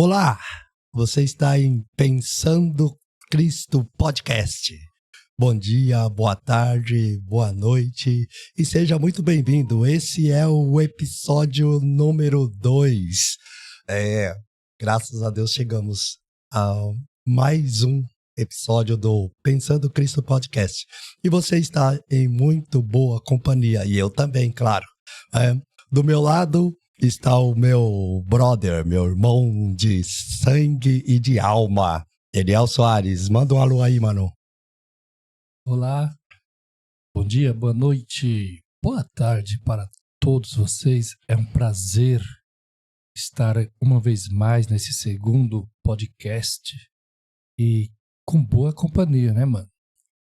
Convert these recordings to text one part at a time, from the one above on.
Olá, você está em Pensando Cristo Podcast. Bom dia, boa tarde, boa noite e seja muito bem-vindo. Esse é o episódio número 2. Graças a Deus chegamos a mais um episódio do Pensando Cristo Podcast. E você está em muito boa companhia, e eu também, claro. Do meu lado está o meu brother, meu irmão de sangue e de alma, Eliel Soares. Manda um alô aí, mano. Olá, bom dia, boa noite, boa tarde para todos vocês. É um prazer estar uma vez mais nesse segundo podcast e com boa companhia, né, mano?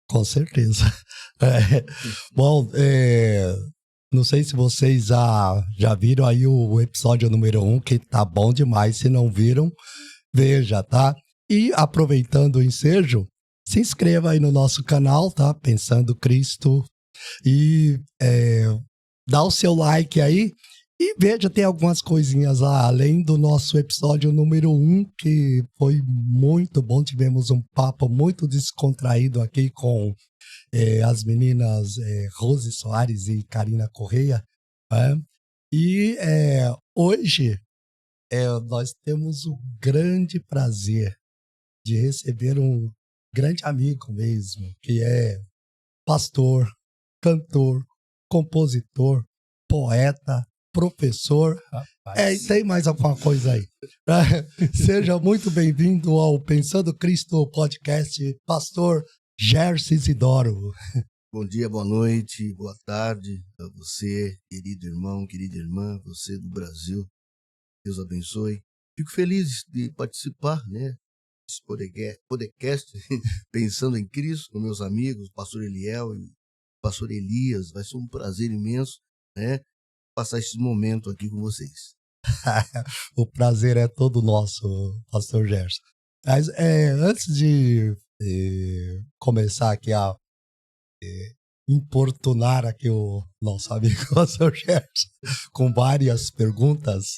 Com certeza. Bom, não sei se vocês já viram aí o episódio número 1, que tá bom demais. Se não viram, veja, tá? E aproveitando o ensejo, se inscreva aí no nosso canal, tá? Pensando Cristo. E dá o seu like aí. E veja, tem algumas coisinhas lá, além do nosso episódio número 1, que foi muito bom. Tivemos um papo muito descontraído aqui com as meninas Rose Soares e Karina Correia. E hoje nós temos o grande prazer de receber um grande amigo mesmo, que é pastor, cantor, compositor, poeta, professor. E tem mais alguma coisa aí. Seja muito bem-vindo ao Pensando Cristo Podcast, pastor Gerson Isidoro. Bom dia, boa noite, boa tarde a você, querido irmão, querida irmã, você do Brasil. Deus abençoe. Fico feliz de participar, né, desse podcast, Pensando em Cristo, com meus amigos, pastor Eliel e pastor Elias. Vai ser um prazer imenso, né, passar esse momento aqui com vocês. O prazer é todo nosso, pastor Gerson. Mas antes de começar aqui a importunar aqui o nosso amigo pastor Gerson com várias perguntas,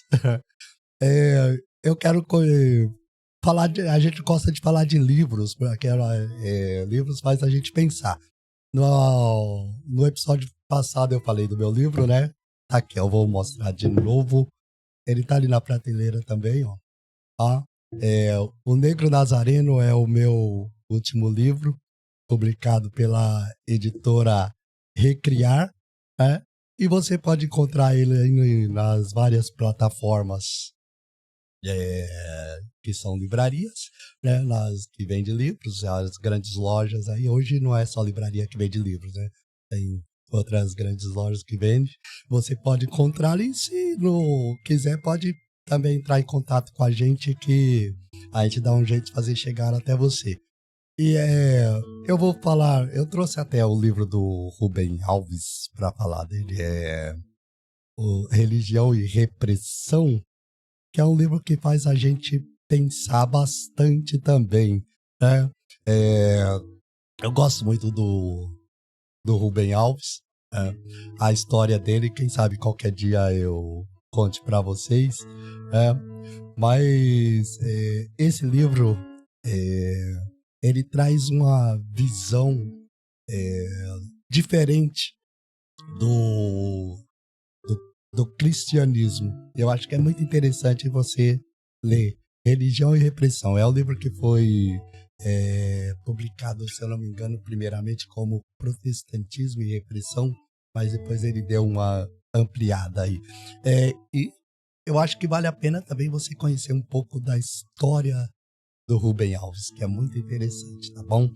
eu quero falar a gente gosta de falar de livros, porque livros faz a gente pensar. No episódio passado eu falei do meu livro, né? Tá aqui, eu vou mostrar de novo. Ele tá ali na prateleira também, ó. O Negro Nazareno é o meu último livro, publicado pela editora Recriar, né? E você pode encontrar ele nas várias plataformas que são livrarias, né? Nas que vendem livros, as grandes lojas aí. Hoje não é só livraria que vende livros, né? Tem outras grandes lojas que vendem. Você pode encontrar ali, se não quiser, pode também entrar em contato com a gente, que a gente dá um jeito de fazer chegar até você. E eu vou falar, eu trouxe até o livro do Rubem Alves para falar dele, o Religião e Repressão, que é um livro que faz a gente pensar bastante também, né? Eu gosto muito do Rubem Alves, a história dele, quem sabe qualquer dia eu conte para vocês, mas esse livro ele traz uma visão diferente do cristianismo. Eu acho que é muito interessante você ler Religião e Repressão. É um livro que foi publicado, se eu não me engano, primeiramente como Protestantismo e Repressão, mas depois ele deu uma ampliada aí. E eu acho que vale a pena também você conhecer um pouco da história do Rubem Alves, que é muito interessante, tá bom?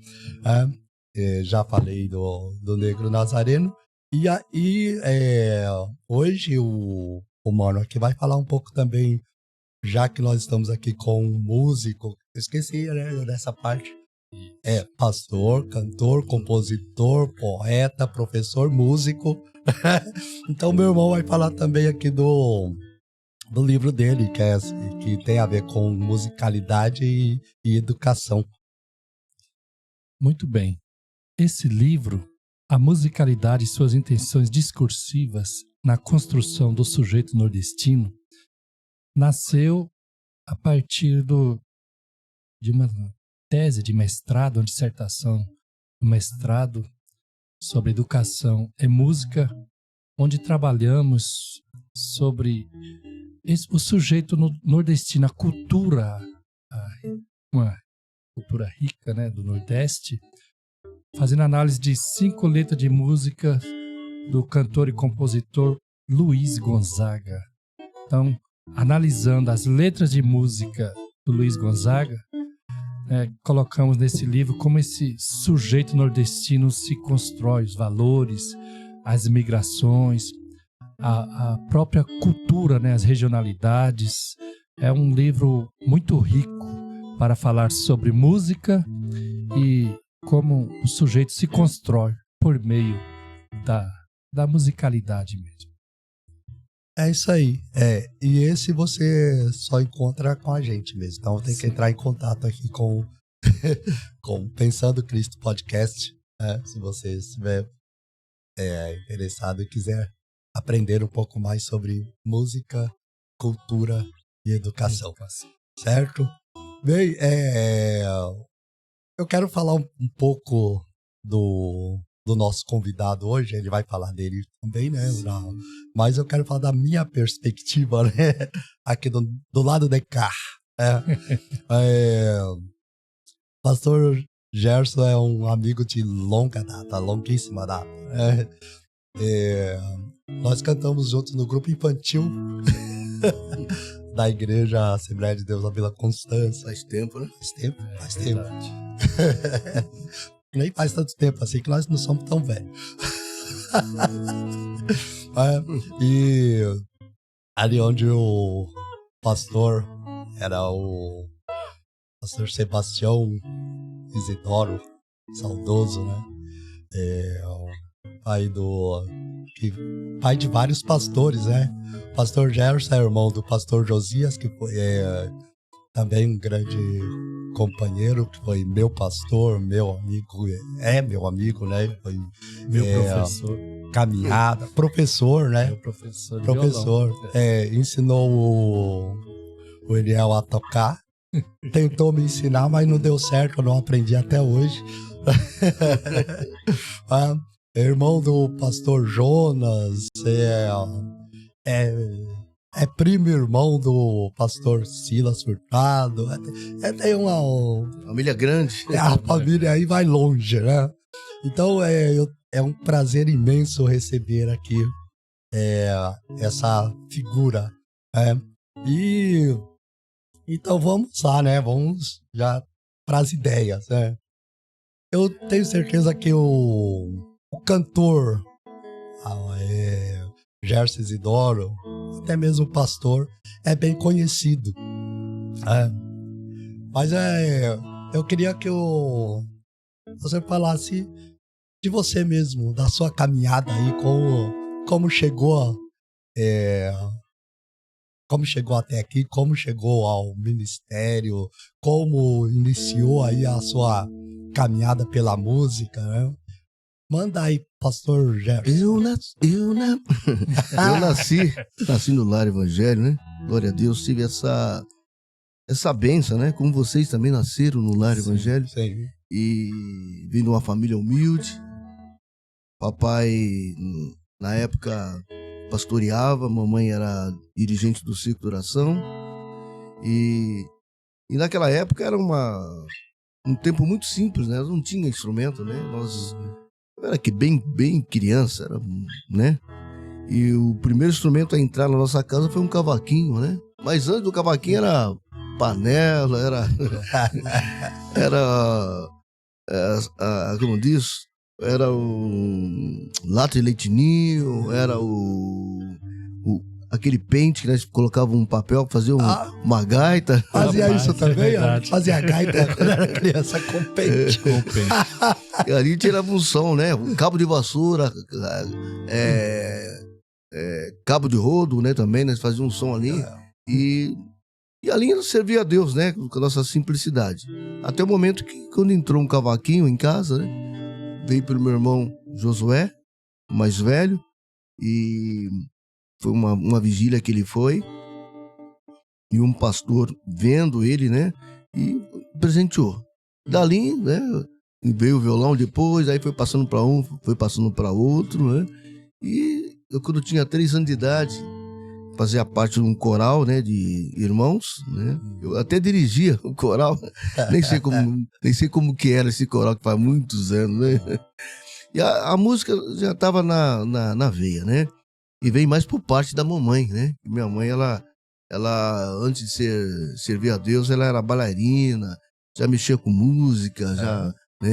Já falei do Negro Nazareno, e aí hoje o mano aqui vai falar um pouco também, já que nós estamos aqui com um músico, esqueci, né, dessa parte. Pastor, cantor, compositor, poeta, professor, músico. Então meu irmão vai falar também aqui do livro dele, que tem a ver com musicalidade e educação. Muito bem. Esse livro, A Musicalidade e Suas Intenções Discursivas na Construção do Sujeito Nordestino, nasceu a partir de uma tese de mestrado, uma dissertação do mestrado sobre educação e música, onde trabalhamos sobre o sujeito nordestino, a cultura, uma cultura rica, né, do Nordeste, fazendo análise de 5 letras de música do cantor e compositor Luiz Gonzaga. Então, analisando as letras de música do Luiz Gonzaga, colocamos nesse livro como esse sujeito nordestino se constrói, os valores, as migrações, a própria cultura, né, as regionalidades. É um livro muito rico para falar sobre música e como o sujeito se constrói por meio da musicalidade mesmo. É isso aí. E esse você só encontra com a gente mesmo. Então tem que entrar em contato aqui com Pensando Cristo Podcast, né? Se você estiver interessado e quiser aprender um pouco mais sobre música, cultura e educação. Certo? Bem, eu quero falar um pouco do nosso convidado hoje. Ele vai falar dele também, né? Mas eu quero falar da minha perspectiva, né? Aqui do lado de cá. Pastor Gerson é um amigo de longa data, longuíssima data. Nós cantamos juntos no grupo infantil da Igreja Assembleia de Deus da Vila Constância. Faz tempo, né? Faz tempo. Nem faz tanto tempo assim que nós não somos tão velhos. E ali onde o pastor era o pastor Sebastião Isidoro, saudoso, né? Pai de vários pastores, né? O pastor Gerson é irmão do pastor Josias, que foi também um grande companheiro, que foi meu pastor, meu amigo, meu amigo, né? Foi meu professor. Caminhada, professor, né? Meu professor. Ensinou o Eliel a tocar. Tentou me ensinar, mas não deu certo, eu não aprendi até hoje. Irmão do pastor Jonas, primo irmão do pastor Silas Furtado. Tem uma família grande. A família aí vai longe, né? Então é um prazer imenso receber aqui essa figura. Então vamos lá, né? Vamos já para as ideias, né? Eu tenho certeza que o cantor Gerson Isidoro, até mesmo o pastor, é bem conhecido. Mas eu queria que você falasse de você mesmo, da sua caminhada aí, como chegou até aqui, como chegou ao ministério, como iniciou aí a sua caminhada pela música, né? Manda aí, pastor Gerson. Eu nasci no lar evangélico, né? Glória a Deus, tive essa bênção, né? Como vocês também nasceram no lar evangélico. Sim. E vim de uma família humilde. Papai, na época, pastoreava, mamãe era dirigente do Círculo de Oração. E naquela época era um tempo muito simples, né? Não tinha instrumento, né? Era que bem criança, né? E o primeiro instrumento a entrar na nossa casa foi um cavaquinho, né? Mas antes do cavaquinho era panela, como diz? Era o lata de leitinho, era aquele pente que nós colocava um papel pra fazer uma gaita. Fazia isso também, verdade. Fazia gaita quando era criança com pente. E ali tirava um som, né? Um cabo de vassoura, cabo de rodo, né? Também, nós fazíamos um som ali. E ali nós servia a Deus, né? Com a nossa simplicidade. Até o momento que, quando entrou um cavaquinho em casa, né? Veio pelo meu irmão Josué, o mais velho, e foi uma vigília que ele foi. e um pastor vendo ele, né? E presenteou. Dali, né? Veio o violão depois, aí foi passando para um, foi passando para outro, né? E eu, quando tinha 3 anos de idade, fazia parte de um coral, né, de irmãos, né? Eu até dirigia o coral, nem sei como que era esse coral, que faz muitos anos, né? E a música já estava na veia, né? E veio mais por parte da mamãe, né? Minha mãe, ela antes de servir a Deus, ela era bailarina, já mexia com música,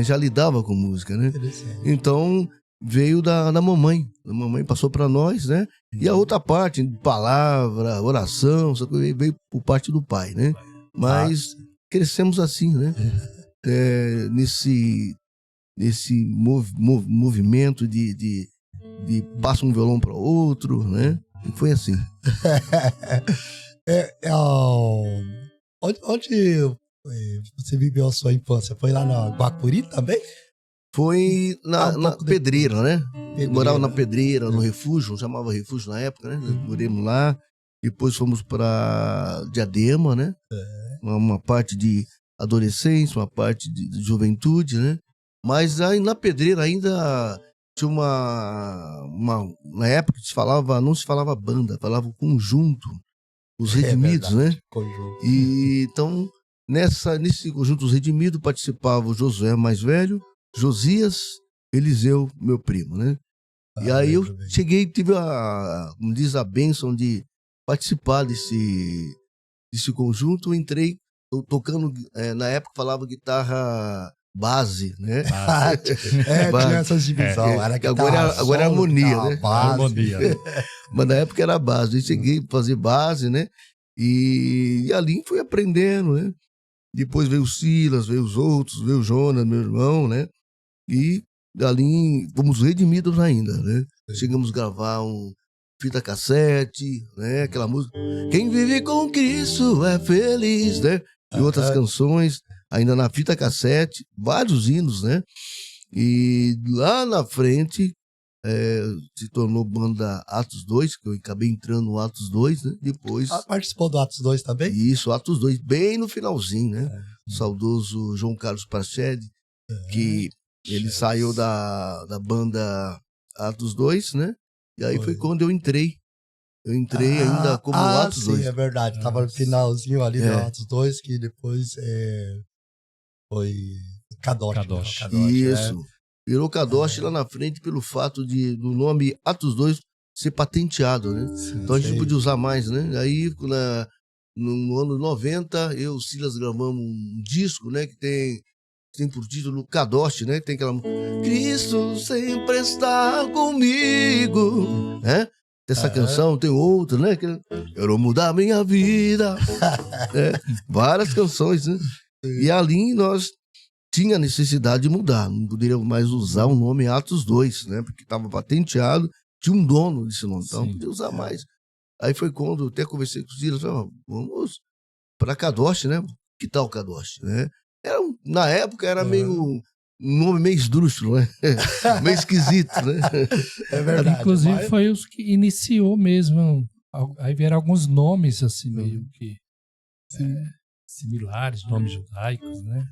já lidava com música, né? Então, veio da mamãe. A mamãe passou para nós, né? E a outra parte, palavra, oração, veio por parte do pai, né? Mas crescemos assim, né? Nesse movimento de passa um violão para outro, né? E foi assim. Onde você viveu a sua infância? Foi lá na Guacuri também? Foi na Pedreira, né? Pedreira. Morava na Pedreira, no refúgio, chamava refúgio na época, né? Moramos lá. Depois fomos para Diadema, né? Uma parte de adolescência, uma parte de juventude, né? Mas aí na Pedreira ainda tinha na época não se falava banda, falava conjunto, os Redimidos, verdade, né? Conjunto. E então, nesse conjunto dos Redimidos participava o Josué mais velho, Josias, Eliseu, meu primo, né? E aí eu cheguei, tive como diz, a bênção de participar desse conjunto. Eu entrei tocando, na época falava guitarra base, né? Tinha essas divisões. Agora é harmonia, né? Harmonia. Mas na época era base. Eu cheguei a fazer base, né? E ali fui aprendendo, né? Depois veio o Silas, veio os outros, veio o Jonas, meu irmão, né? E ali fomos redimidos ainda, né? Chegamos a gravar fita cassete, né? Aquela música. Quem vive com Cristo é feliz, né? E outras canções, ainda na fita cassete, vários hinos, né? E lá na frente se tornou banda Atos 2, que eu acabei entrando no Atos 2, né? Depois. Participou do Atos 2 também? Isso, Atos 2, bem no finalzinho, né? O saudoso João Carlos Prachede, que ele saiu da banda Atos 2, né? E aí foi quando eu entrei. Eu entrei ainda como Atos 2. Sim, é verdade. Tava no finalzinho ali do Atos 2, que depois foi Kadosh. Isso. Virou Kadosh lá na frente pelo fato do nome Atos 2 ser patenteado, né? Sim, então a gente não podia usar mais, né? Aí no ano 90, eu e o Silas gravamos um disco, né? Que tem por título Kadosh, né? Tem aquela Cristo sempre está comigo, né? Essa canção, tem outra, né? Quero mudar minha vida. Várias canções, né? E ali nós tinha necessidade de mudar. Não poderia mais usar o nome Atos 2, né? Porque estava patenteado, tinha um dono desse nome, então não podia usar mais. Aí foi quando eu até conversei com os Silas, falei, vamos para Kadosh, né? Que tal Kadosh, né? Na época era meio um nome meio esdrúxulo, né? Meio esquisito, né? É verdade. Inclusive foi os que iniciou mesmo. Aí vieram alguns nomes assim, meio que similares, nomes judaicos, né?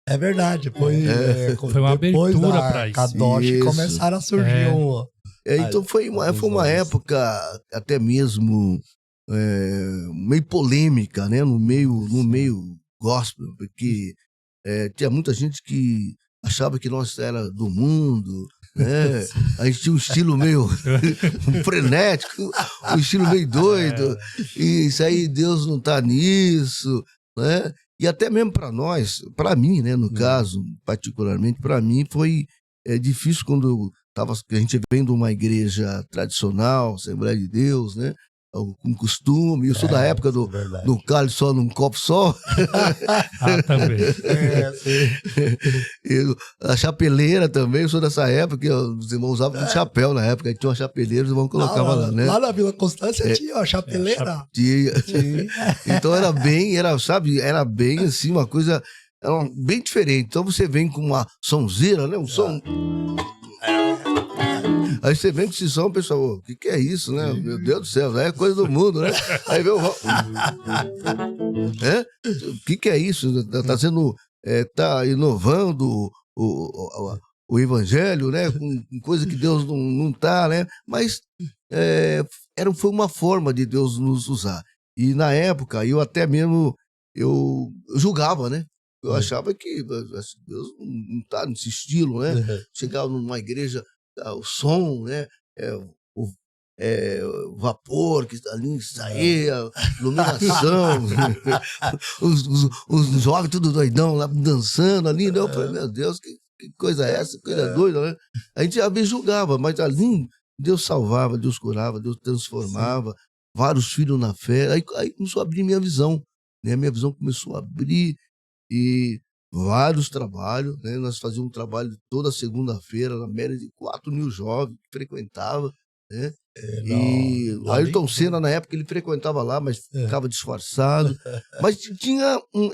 É verdade. Foi uma abertura para isso. Kadosh começaram a surgir então foi uma época até mesmo meio polêmica, né? No meio gospel, porque tinha muita gente que achava que nós era do mundo, né? A gente tinha um estilo meio frenético, um estilo meio doido, e isso aí Deus não tá nisso, né? E até mesmo para nós, para mim, né, no caso, particularmente para mim, foi difícil quando a gente vem de uma igreja tradicional, Assembleia de Deus, né? Com costume. Eu sou da época do cálice só num copo só. Também. A chapeleira também, eu sou dessa época, que os irmãos usavam um chapéu na época, tinha uma chapeleira, os irmãos colocavam lá, né? Lá na Vila Constância tinha uma chapeleira. Tinha. Então era bem assim, uma coisa bem diferente. Então você vem com uma sonzeira, né? Um som. Aí você vem com esse som, o pessoal, o que é isso, né? Meu Deus do céu, é coisa do mundo, né? Aí vem o que é isso? Tá sendo, tá inovando o evangelho, né? Com coisa que Deus não tá, né? Mas foi uma forma de Deus nos usar. E na época, eu até mesmo, eu julgava, né? Eu achava que Deus não tá nesse estilo, né? Chegava numa igreja, o som, né? O vapor que ali saía, iluminação, os jovens tudo doidão lá dançando ali, né? Eu falei, meu Deus, que coisa é essa? Coisa doida, né? A gente às vezes julgava, mas ali Deus salvava, Deus curava, Deus transformava, vários filhos na fé. Aí começou a abrir minha visão, né? Minha visão começou a abrir e vários trabalhos, né? Nós fazíamos um trabalho toda segunda-feira, na média de 4.000 jovens que frequentavam, né? E o Ayrton Senna, na época, ele frequentava lá, mas ficava disfarçado. Mas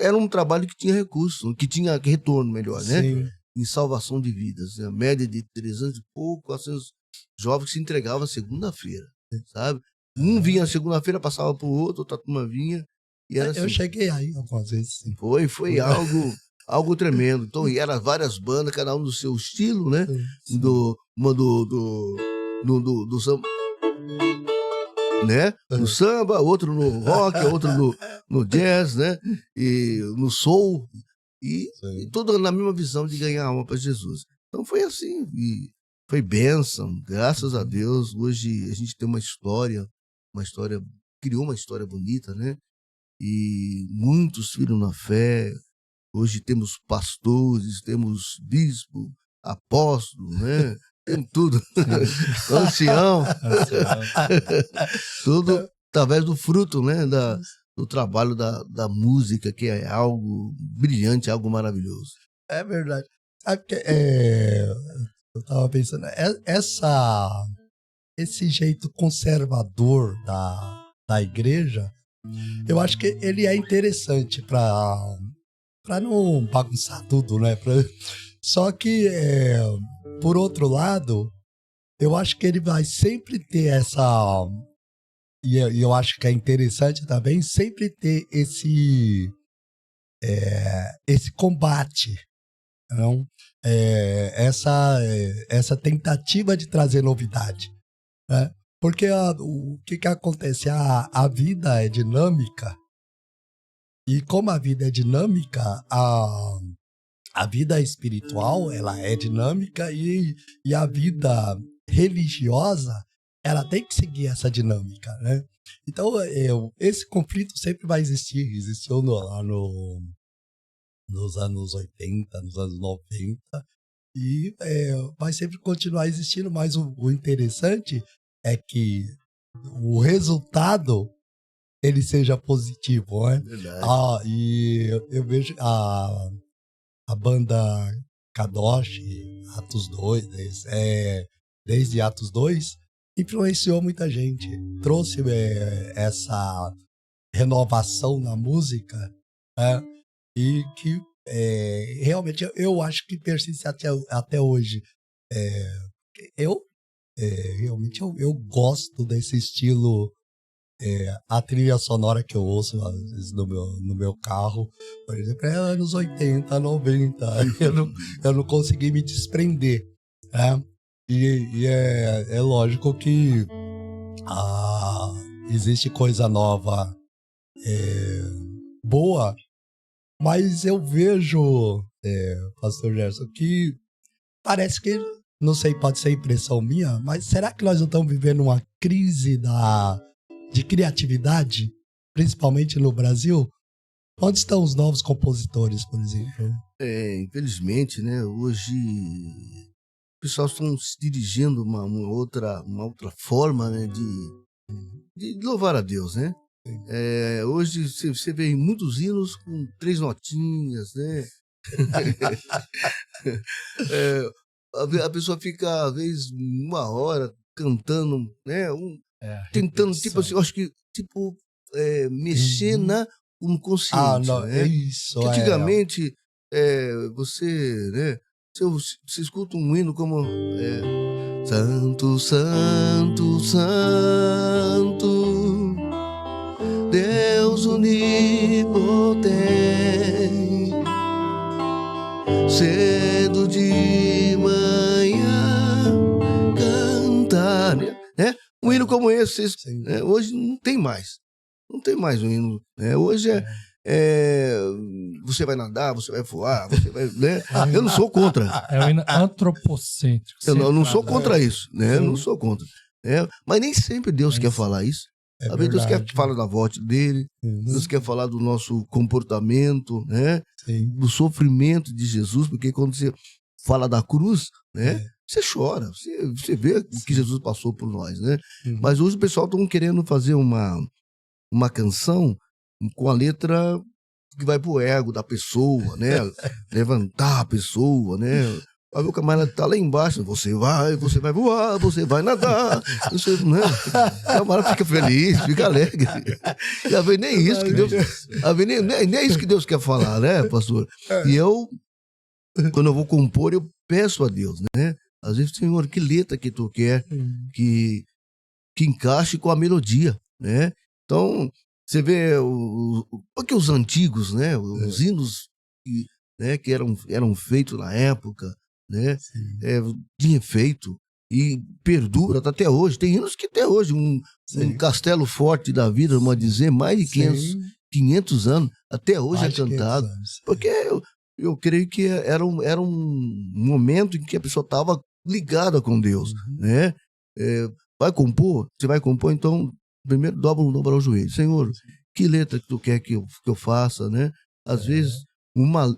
era um trabalho que tinha recurso, que tinha retorno melhor, né? Sim. Em salvação de vidas. Né? A média de 300 e pouco, 400 jovens que se entregavam segunda-feira, sabe? Um vinha segunda-feira, passava pro outro, outra turma vinha. E era Eu assim. cheguei aí algumas vezes, sim. Foi algo tremendo. Então, e eram várias bandas, cada um do seu estilo, né? Sim. Do samba, né? No samba, outro no rock, outro no jazz, né? E no soul. E tudo na mesma visão de ganhar alma para Jesus. Então foi assim. E foi bênção, graças a Deus. Hoje a gente tem uma história, criou uma história bonita, né? E muitos filhos na fé. Hoje temos pastores, temos bispo, apóstolo, né? Temos tudo. Ancião. Tudo através do fruto, né? Do trabalho da música, que é algo brilhante, algo maravilhoso. É verdade. Eu tava pensando, esse jeito conservador da igreja, eu acho que ele é interessante para não bagunçar tudo, né? Só que, por outro lado, eu acho que ele vai sempre ter essa... E eu acho que é interessante também sempre ter esse combate, não? Essa tentativa de trazer novidade, né? Porque o que acontece? A vida é dinâmica, e como a vida é dinâmica, a vida espiritual ela é dinâmica e a vida religiosa ela tem que seguir essa dinâmica, né? Então, esse conflito sempre vai existir. Existiu lá nos anos 80, nos anos 90, e vai sempre continuar existindo, mas o interessante é que o resultado ele seja positivo, né? Verdade. E eu vejo a banda Kadosh, Atos 2, desde Atos 2, influenciou muita gente, trouxe essa renovação na música, né? E que realmente eu acho que persiste até hoje. Realmente eu gosto desse estilo. A trilha sonora que eu ouço às vezes no meu carro, por exemplo, é anos 80, 90. Eu não consegui me desprender, né? E é lógico que existe coisa nova boa, mas eu vejo, Pastor Gerson, que parece que, não sei, pode ser impressão minha, mas será que nós não estamos vivendo uma crise de criatividade, principalmente no Brasil? Onde estão os novos compositores, por exemplo? Infelizmente, né, hoje o pessoal estão se dirigindo uma outra forma, né, de louvar a Deus, né? Hoje você vê muitos hinos com 3 notinhas, né? A pessoa fica, às vezes, 1 hora cantando, né? Tentando, tipo assim, eu acho que, mexer no consciente, não, né? isso, que antigamente, você, né? Você escuta um hino como Santo, santo, santo, Deus onipotente, cedo de manhã cantar, né? Um hino como esse, né? Hoje não tem mais. Não tem mais um hino, né? Hoje você vai nadar, você vai voar, você vai, né? Eu não sou contra. É um hino antropocêntrico. Eu não sou contra isso, né? Eu não sou contra. Né? Mas nem sempre Deus quer falar isso. Às vezes Deus quer falar da voz dele, Deus quer falar do nosso comportamento, né? Do sofrimento de Jesus, porque quando você fala da cruz, né? Você chora, você vê o que Jesus passou por nós, né? Mas hoje o pessoal está querendo fazer uma canção com a letra que vai pro ego da pessoa, né? Levantar a pessoa, né? Aí o camarada tá lá embaixo, você vai voar, você vai nadar, você, né? O camarada fica feliz, fica alegre. E às vezes nem isso que Deus, nem isso que Deus quer falar, né, pastor? E eu, quando eu vou compor, eu peço a Deus, né? Às vezes, Senhor, que letra que tu quer que encaixe com a melodia, né? Então, você vê porque os antigos, né? Os hinos que eram feitos na época, né? Tinha efeito e perdura até hoje. Tem hinos que até hoje, um Castelo Forte da Vida, vamos dizer, mais de 500 anos, até hoje é cantado. Porque eu creio que era um momento em que a pessoa estava ligada com Deus, né? Vai compor? Você vai compor, então primeiro dobra o joelho. Senhor, que letra que tu quer que eu faça, né? Às vezes,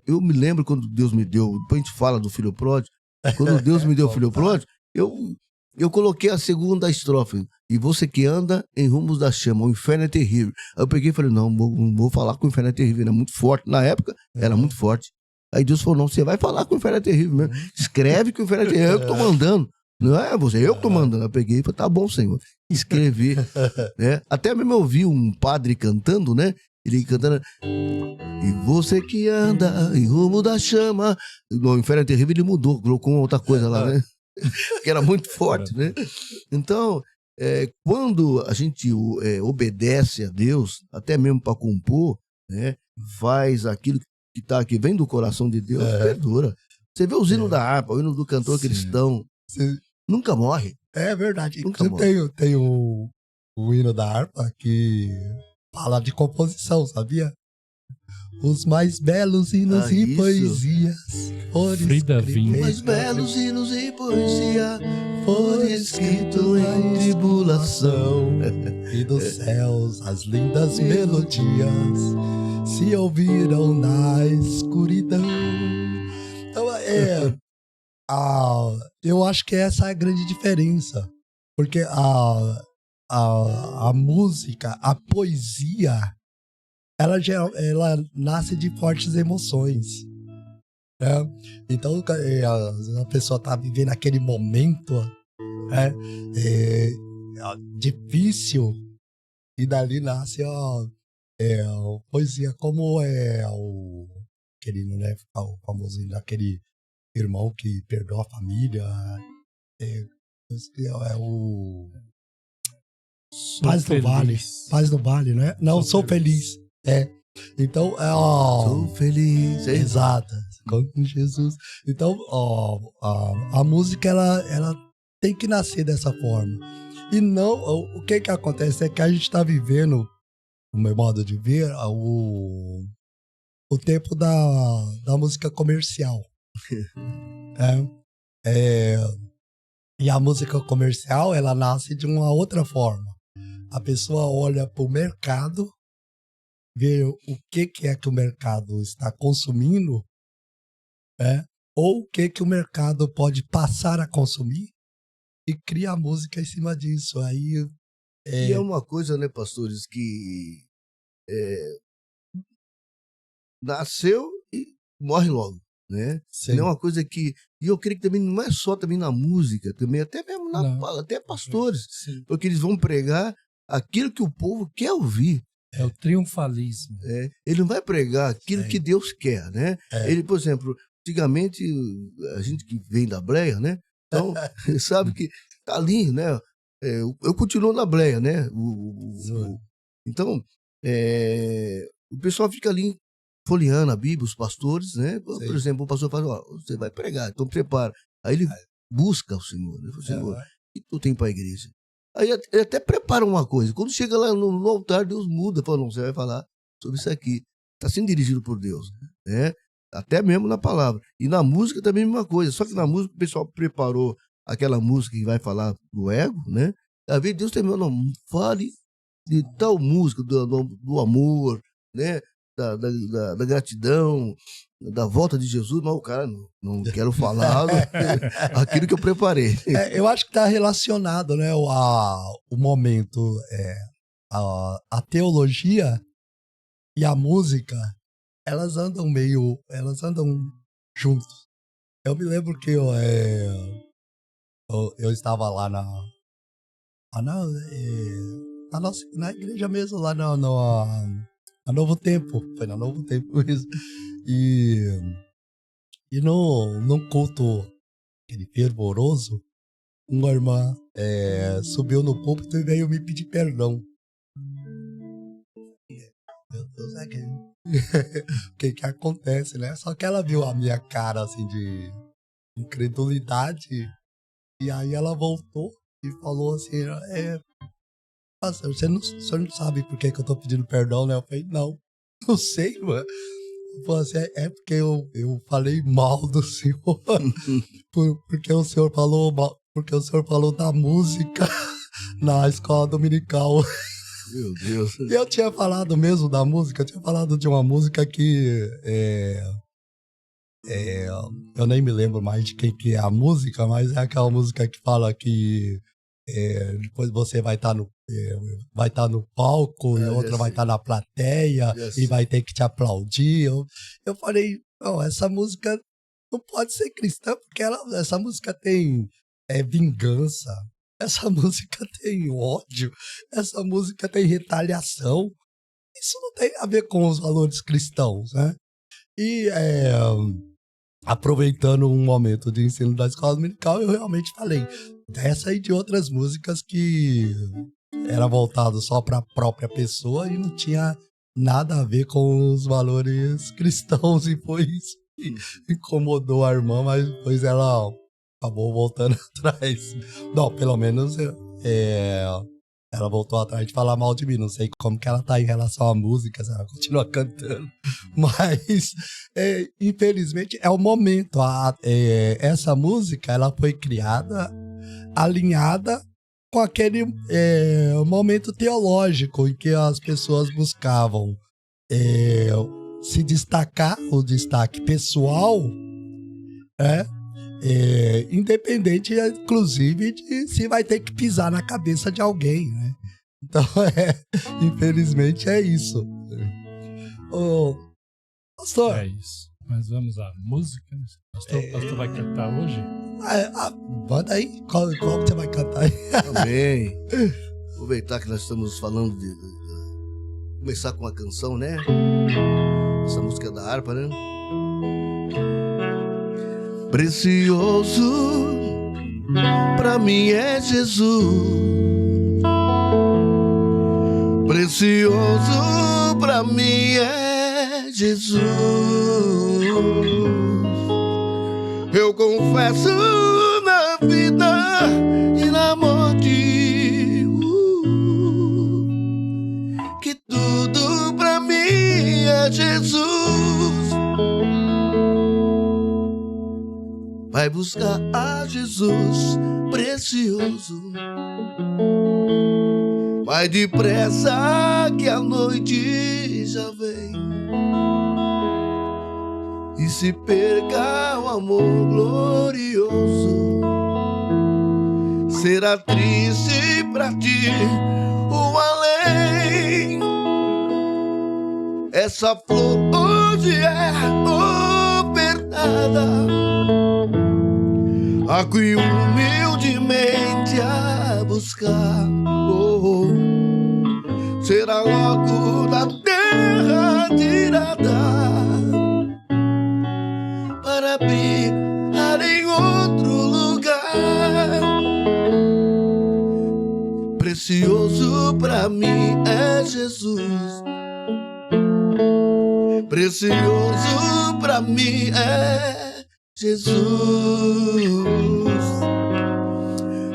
eu me lembro quando Deus me deu, depois a gente fala do filho pródigo, quando Deus me deu o filho pródigo, eu coloquei a segunda estrofe, e você que anda em rumos da chama, o inferno é terrível. Aí eu peguei e falei, não vou falar que o inferno é terrível, era muito forte, na época era muito forte. Aí Deus falou, não, você vai falar que o inferno é terrível mesmo, escreve que o inferno é terrível, eu que tô mandando. Não é você, eu que tô mandando. Eu peguei e falei, tá bom, Senhor. Escrevi. Né? Até mesmo eu ouvi um padre cantando, né? Ele cantando. E você que anda em rumo da chama. No inferno é terrível, ele mudou, colocou outra coisa lá, né? Que era muito forte, né? Então, quando a gente obedece a Deus, até mesmo para compor, né? Faz aquilo que vem do coração de Deus, perdura. Você vê os hinos da harpa, o hino do cantor cristão. Nunca morre. É verdade. Nunca morre. Tem o hino da harpa que fala de composição, sabia? Os mais belos hinos e poesias Frida Vinha. Os mais belos hinos e poesia foram escritos em tribulação. E dos céus as lindas melodias se ouviram na escuridão. Então, eu acho que essa é a grande diferença, porque a música, a poesia, ela nasce de fortes emoções, né? Então a pessoa tá vivendo aquele momento difícil, e dali nasce a poesia, como o querido, né, o famosinho daquele irmão que perdoa a família, o Paz do Vale. Paz do Vale, né? Não, sou feliz. Então, sou feliz. Exato. Com Jesus. Então, a música, ela tem que nascer dessa forma. E não, o que acontece é que a gente está vivendo, no meu modo de ver, o tempo da música comercial. E a música comercial, ela nasce de uma outra forma. A pessoa olha para o mercado, vê o que é que o mercado está consumindo, ou o que o mercado pode passar a consumir, e cria a música em cima disso. Aí, E é uma coisa, né, pastores, que nasceu e morre logo, né? Não é uma coisa que... E eu creio que também não é só também na música, também até mesmo até pastores. Sim. Porque eles vão pregar aquilo que o povo quer ouvir. É o triunfalismo. Ele não vai pregar aquilo que Deus quer, né? Ele, por exemplo, antigamente, a gente que vem da breia, né? Então, sabe que tá ali, né? Eu continuo na bleia, né? Então, o pessoal fica ali folheando a Bíblia, os pastores, né? Por Sim. exemplo, o pastor fala, ó, você vai pregar, então prepara. Aí ele busca o Senhor. Ele fala, Senhor, o que tu tem para a igreja? Aí ele até prepara uma coisa. Quando chega lá no altar, Deus muda. Fala, não, você vai falar sobre isso aqui. Está sendo dirigido por Deus, né? Até mesmo na palavra. E na música também a mesma coisa. Só que na música o pessoal preparou aquela música que vai falar do ego, né? Às vezes Deus também não fale de tal música, do amor, né? Da gratidão, da volta de Jesus, mas o cara não quero falar aquilo que eu preparei. Eu acho que está relacionado, né, o momento, a teologia e a música, elas andam juntos. Eu me lembro que eu estava lá na igreja mesmo, lá na Novo Tempo. Foi na Novo Tempo isso. E num culto aquele fervoroso, uma irmã subiu no púlpito e veio me pedir perdão. Meu Deus, o que acontece, né? Só que ela viu a minha cara, assim, de incredulidade, e aí ela voltou e falou assim, pastor, o senhor não sabe por que eu tô pedindo perdão, né? Eu falei, não sei, mano. Falei assim, porque eu falei mal do senhor, porque o senhor falou da música na escola dominical. Meu Deus. Eu tinha falado mesmo da música, eu tinha falado de uma música que eu nem me lembro mais de quem que é a música, mas é aquela música que fala que depois você vai estar no palco e outra vai estar na plateia e vai ter que te aplaudir. Eu falei, não, essa música não pode ser cristã, porque essa música tem vingança, essa música tem ódio, essa música tem retaliação. Isso não tem a ver com os valores cristãos, né? E aproveitando um momento de ensino da escola dominical, eu realmente falei dessa e de outras músicas que era voltado só para a própria pessoa e não tinha nada a ver com os valores cristãos, e foi isso que incomodou a irmã, mas depois ela acabou voltando atrás. Não, pelo menos ela voltou atrás de falar mal de mim. Não sei como que ela tá em relação à música, se ela continua cantando. Mas, infelizmente, é o momento. Essa música, ela foi criada, alinhada com aquele momento teológico em que as pessoas buscavam se destacar, o destaque pessoal, independente, inclusive, de se vai ter que pisar na cabeça de alguém, né? Então, infelizmente, é isso. Pastor. É isso. Mas vamos à música. O pastor vai cantar hoje? Manda aí. Qual que você vai cantar aí? Amém. Aproveitar que nós estamos falando de começar com a canção, né? Essa música da harpa, né? Precioso pra mim é Jesus, precioso pra mim é Jesus. Eu confesso na vida e na morte que tudo pra mim é Jesus. Vai buscar a Jesus precioso, vai depressa que a noite já vem, e se perca o amor glorioso, será triste pra ti o além. Essa flor hoje é ofertada, acude humildemente a buscar, será logo da terra tirada para brilhar em outro lugar. pra mim é Jesus. Precioso pra mim é Jesus.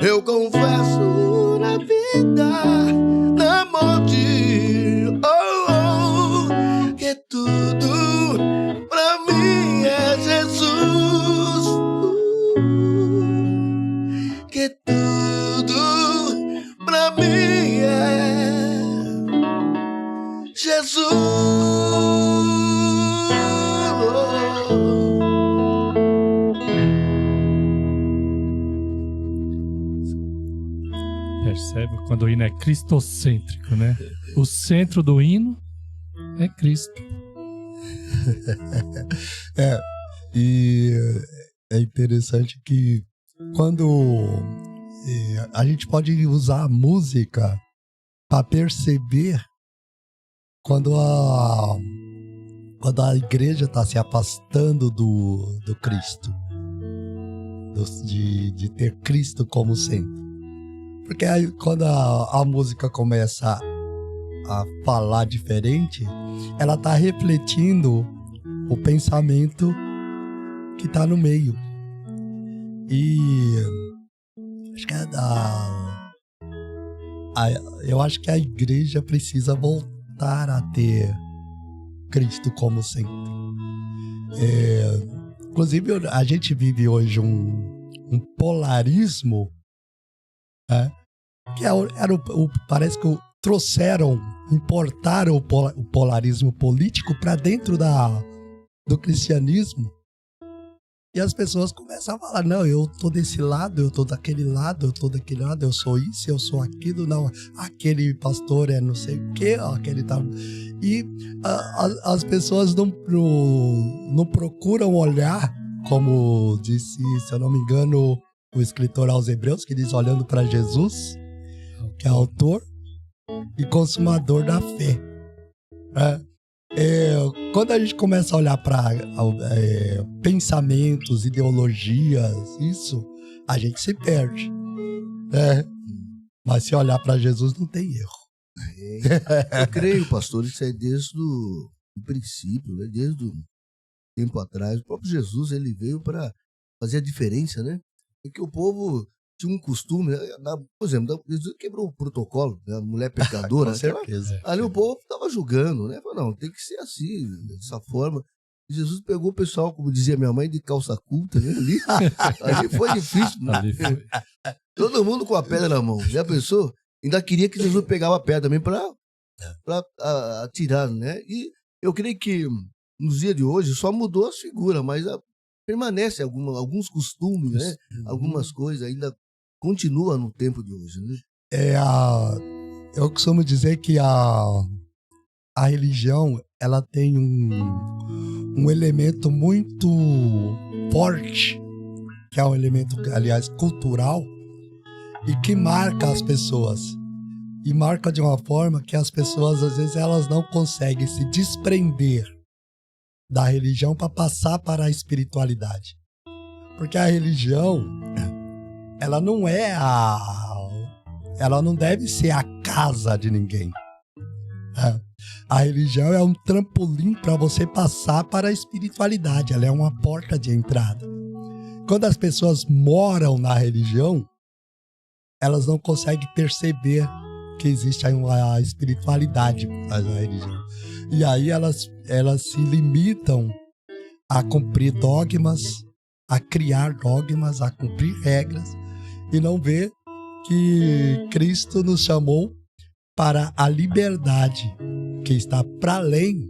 Eu confesso na vida, na morte, que tudo pra mim é Jesus. Que tudo pra mim é Jesus. Percebe quando o hino é cristocêntrico, né? O centro do hino é Cristo. E é interessante que quando a gente pode usar a música para perceber quando a igreja está se afastando do Cristo, de ter Cristo como centro. Porque aí, quando a música começa a falar diferente, ela está refletindo o pensamento que está no meio. E acho que eu acho que a igreja precisa voltar a ter Cristo como centro. Inclusive, a gente vive hoje um polarismo, né? Que parece que importaram o polarismo político para dentro do cristianismo. E as pessoas começam a falar, não, eu tô desse lado, eu tô daquele lado, eu tô daquele lado, eu sou isso, eu sou aquilo, não, aquele pastor é não sei o quê, aquele tal. E as pessoas não procuram olhar, como disse, se eu não me engano, o escritor aos Hebreus, que diz olhando para Jesus, que é autor e consumador da fé. Quando a gente começa a olhar para pensamentos, ideologias, isso, a gente se perde. Mas se olhar para Jesus, não tem erro. Eu creio, pastor, isso é desde o princípio, né? Desde o tempo atrás. O próprio Jesus, ele veio para fazer a diferença, né? É que o povo tinha um costume, por exemplo, Jesus quebrou o protocolo, né? A mulher pecadora. Com certeza. Ali o povo estava julgando, né? Falou, não, tem que ser assim, dessa forma. E Jesus pegou o pessoal, como dizia minha mãe, de calça curta, né? Ali foi difícil. Né? Todo mundo com a pedra na mão. Já pensou? Ainda queria que Jesus pegava a pedra também para atirar, né? E eu creio que nos dias de hoje só mudou as figuras, mas permanece alguns costumes, né? Algumas coisas ainda continua no tempo de hoje, né? Eu costumo dizer que a religião, ela tem um elemento muito forte, que é um elemento, aliás, cultural, e que marca as pessoas. E marca de uma forma que as pessoas, às vezes, elas não conseguem se desprender da religião para passar para a espiritualidade. Porque a religião, ela não ela não deve ser a casa de ninguém. A religião é um trampolim para você passar para a espiritualidade. Ela é uma porta de entrada. Quando as pessoas moram na religião, elas não conseguem perceber que existe uma espiritualidade na religião. E aí elas se limitam a cumprir dogmas, a criar dogmas, a cumprir regras, e não vê que Cristo nos chamou para a liberdade que está para além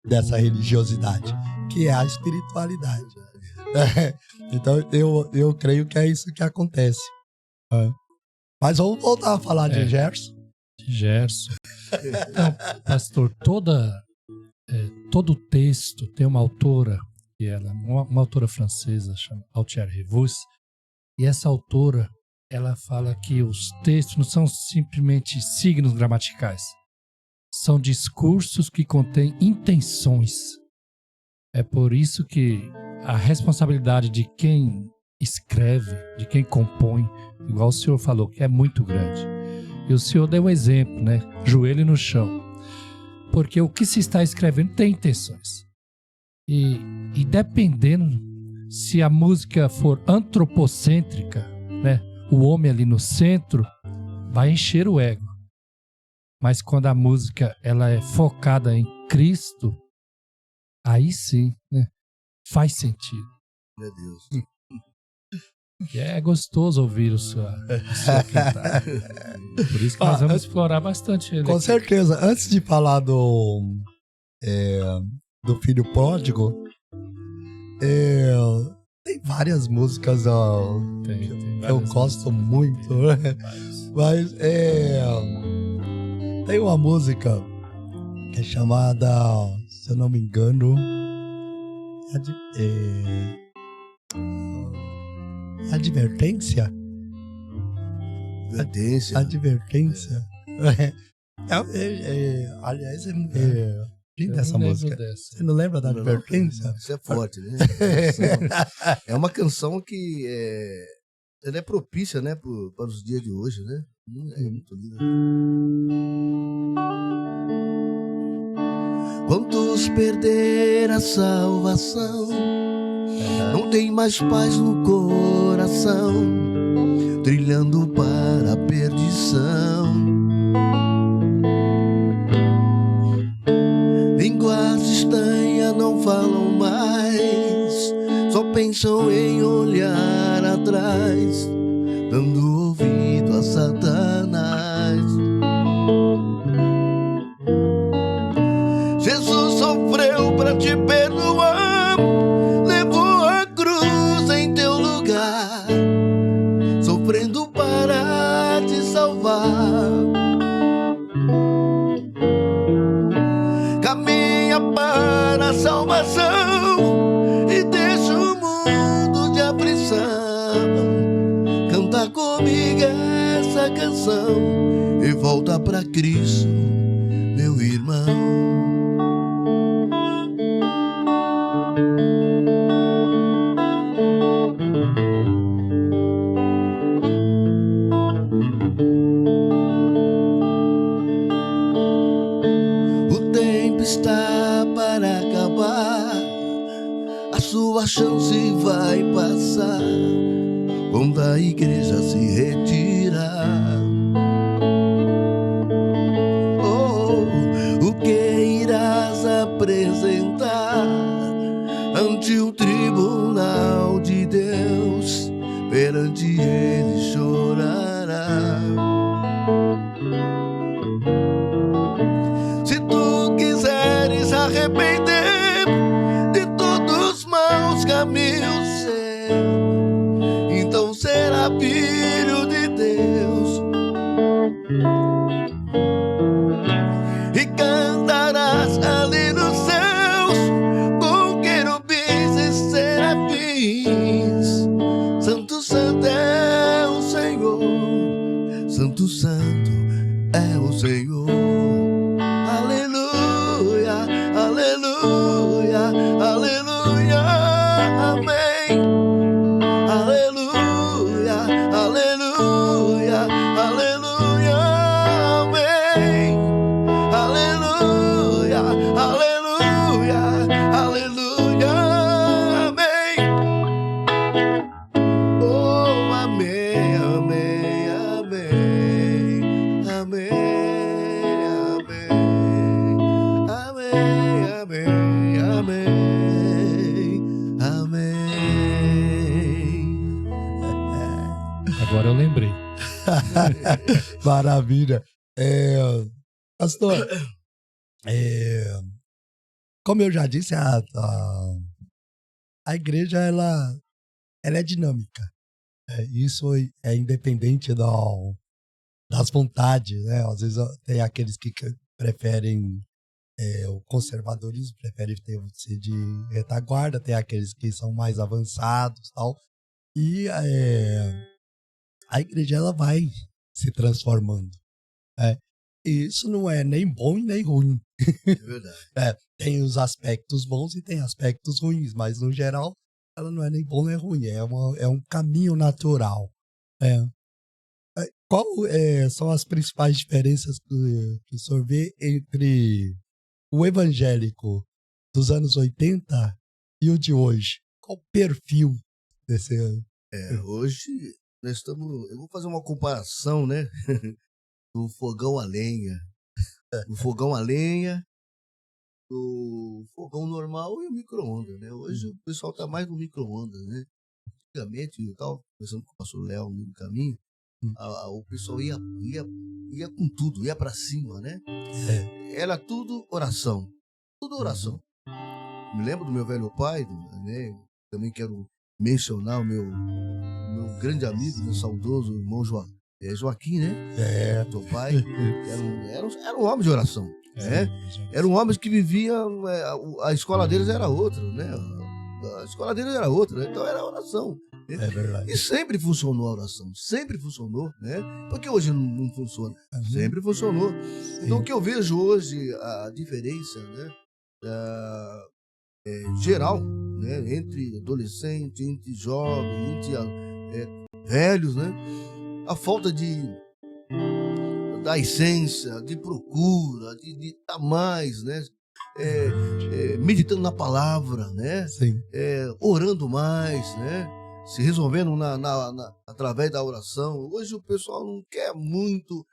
dessa religiosidade, que é a espiritualidade. Então eu creio que é isso que acontece. Mas vamos voltar a falar de Gerson. Gerson. Então, pastor, todo o texto tem uma autora, uma autora francesa, chama Altière Rivus, e essa autora, ela fala que os textos não são simplesmente signos gramaticais, são discursos que contêm intenções. É por isso que a responsabilidade de quem escreve, de quem compõe, igual o senhor falou, que é muito grande. E o senhor deu um exemplo, né? Joelho no chão. Porque o que se está escrevendo tem intenções. E dependendo, se a música for antropocêntrica, né? O homem ali no centro vai encher o ego. Mas quando a música ela é focada em Cristo, aí sim, né? Faz sentido. Meu Deus. E é gostoso ouvir o seu cantar. Por isso que nós vamos explorar bastante ele. Com aqui. certeza. Antes de falar do Filho Pródigo, tem várias músicas Tem que várias eu gosto muito, né? várias. Mas tem uma música que é chamada, se eu não me engano, Advertência? Advertência. Advertência. Aliás, linda essa música. Dessa. Você não lembra da Advertência? Isso é forte, né? É uma canção que ela é propícia, né, para os dias de hoje, né? É muito linda. Quantos perderam a salvação, não tem mais paz no coração, trilhando para a perdição. Línguas estranhas não falam mais, só pensam em olhar atrás, dando ouvido a Satanás. Jesus sofreu para te perdoar, levou a cruz em teu lugar, sofrendo para te salvar. Caminha para a salvação e deixa o mundo de aflição. Canta comigo essa canção e volta para Cristo, meu irmão. O tempo está para acabar, a sua chance vai passar quando a igreja se retirar. O que irás apresentar ante o tribunal de Deus? Perante ele chorará. Se tu quiseres arrepender de todos os maus caminhos seus, então será filho de Deus e cantarás ali nos céus com querubins e serafins. Santo, santo é o Senhor, santo, santo é o Senhor. Aleluia, aleluia, aleluia, amém. Aleluia, aleluia, aleluia, amém. Aleluia, aleluia, aleluia, amém. Oh, amém, amém, amém, amém, amém, amém, amém, amém, amém. Agora eu lembrei. Maravilha. Pastor, como eu já disse, a igreja ela é dinâmica. Isso é independente das vontades, né? Às vezes tem aqueles que preferem o conservadorismo, preferem ter você de retaguarda, tem aqueles que são mais avançados, tal. E a igreja ela vai se transformando. E isso não é nem bom e nem ruim. É verdade. Tem os aspectos bons e tem aspectos ruins, mas no geral ela não é nem bom nem ruim, é um caminho natural. Qual são as principais diferenças que o senhor vê entre o evangélico dos anos 80 e o de hoje? Qual o perfil desse... Hoje nós estamos... Eu vou fazer uma comparação, né? Do fogão a lenha. Do fogão a lenha, do fogão normal e o micro-ondas, né? Hoje o pessoal tá mais no micro-ondas, né? Antigamente, eu estava conversando com o pastor Léo no caminho, o pessoal ia com tudo, ia para cima, né? Era tudo oração. Tudo oração. Me lembro do meu velho pai, né? Também quero mencionar o meu grande amigo, meu saudoso irmão Joaquim, né? Meu pai era um homem de oração, né? Eram homens que viviam, a escola deles era outra, né? A escola deles era outra, né? Então era oração. Né? É verdade. E sempre funcionou a oração, sempre funcionou, né? Porque hoje não funciona, sempre funcionou. Sim. Então o que eu vejo hoje, a diferença, né? Geral, né? Entre adolescentes, entre jovens, entre velhos, né? A falta da essência, de procura, de estar mais, né? Meditando na palavra, né? Sim. Orando mais, né? Se resolvendo através da oração. Hoje o pessoal não quer muito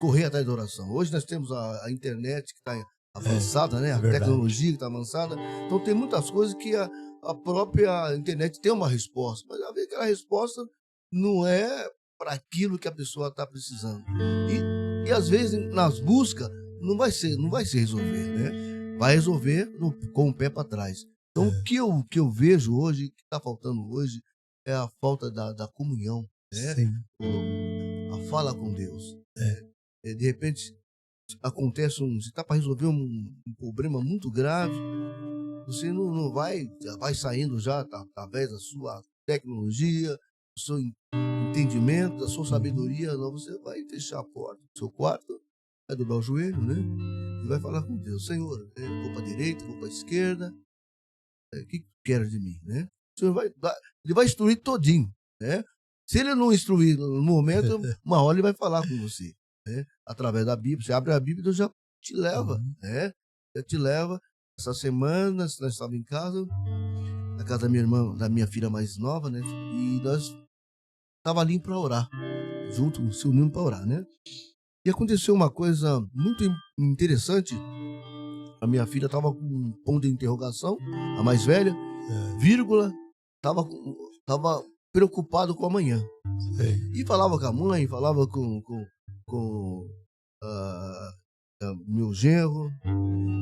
correr atrás da oração. Hoje nós temos a internet que está avançada, né? A tecnologia que está avançada. Então tem muitas coisas que a própria internet tem uma resposta, mas às vezes aquela resposta não é para aquilo que a pessoa está precisando. E às vezes nas buscas não vai se resolver, né? Vai resolver com o pé para trás. Então o que eu vejo hoje, que está faltando hoje, é a falta da comunhão, né? Sim. A fala com Deus. De repente acontece você está para resolver um problema muito grave, você não vai saindo já através da sua tecnologia, do seu entendimento, da sua sabedoria, não, você vai fechar a porta do seu quarto, vai dobrar o joelho, né? E vai falar com Deus: Senhor, vou para a direita, vou para a esquerda, o que tu queres de mim, né? O Senhor ele vai instruir todinho, né? Se ele não instruir no momento, uma hora ele vai falar com você, né? Através da Bíblia. Você abre a Bíblia, Deus já te leva, né? Já te leva. Essa semana nós estávamos em casa, na casa da minha irmã, da minha filha mais nova, né? E nós estava ali para orar, junto, se unindo para orar, né? E aconteceu uma coisa muito interessante. A minha filha estava com um ponto de interrogação, a mais velha, vírgula, estava preocupado com amanhã. E falava com a mãe, falava com meu genro,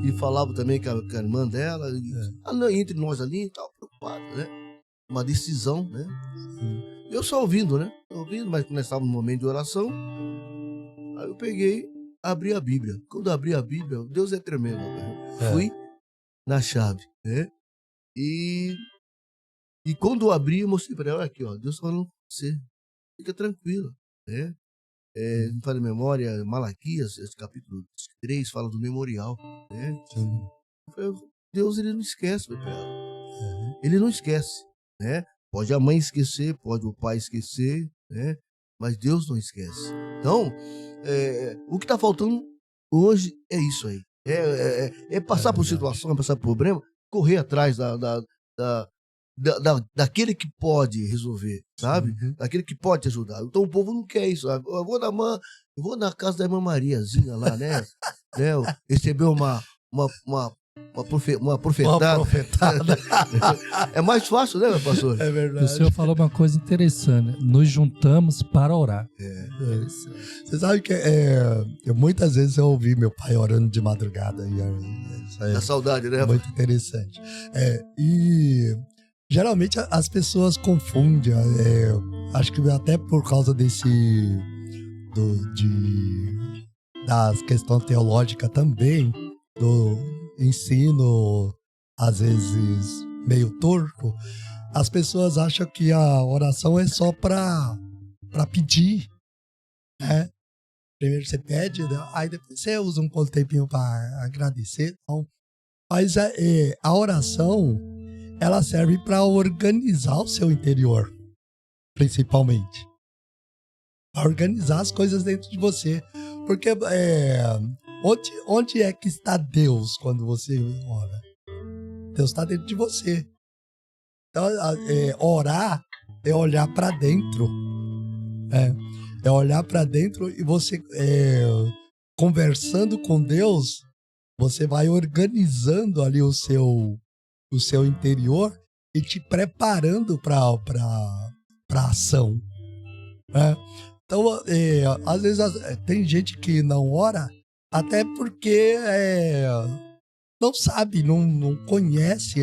e falava também com a irmã dela, entre nós ali, estava preocupado, né? Uma decisão, né? Eu só ouvindo, né? Ouvindo, mas nós estávamos no momento de oração. Aí eu peguei, abri a Bíblia. Quando eu abri a Bíblia, Deus é tremendo, né? Fui na chave, né? E quando eu abri, eu mostrei para ela: olha aqui, ó, Deus está falando com você. Fica tranquilo, né? Não faz memória, Malaquias, capítulo 3, fala do memorial, né? Eu falei: Deus, ele não esquece, meu pai. Ele não esquece, né? Pode a mãe esquecer, pode o pai esquecer, né? Mas Deus não esquece. Então, o que está faltando hoje é isso aí. É passar por situação, passar por problema, correr atrás daquele que pode resolver, sabe? Daquele que pode te ajudar. Então o povo não quer isso. Eu vou na casa da irmã Mariazinha lá, né? Receber uma profetada. É mais fácil, né, meu pastor? É verdade. O senhor falou uma coisa interessante: nos juntamos para orar. Você sabe que muitas vezes eu ouvi meu pai orando de madrugada. Dá saudade, né? Muito interessante. E geralmente as pessoas confundem. Acho que até por causa das questões teológicas também, do ensino, às vezes, meio torto, as pessoas acham que a oração é só para pedir, né? Primeiro você pede, né? Aí depois você usa um tempinho para agradecer. Então, mas a oração, ela serve para organizar o seu interior, principalmente. para organizar as coisas dentro de você. Porque onde é que está Deus quando você ora? Deus está dentro de você. Então, orar é olhar para dentro. É olhar para dentro e você, conversando com Deus, você vai organizando ali o seu interior e te preparando para a ação. Então, às vezes tem gente que não ora até porque não sabe, não conhece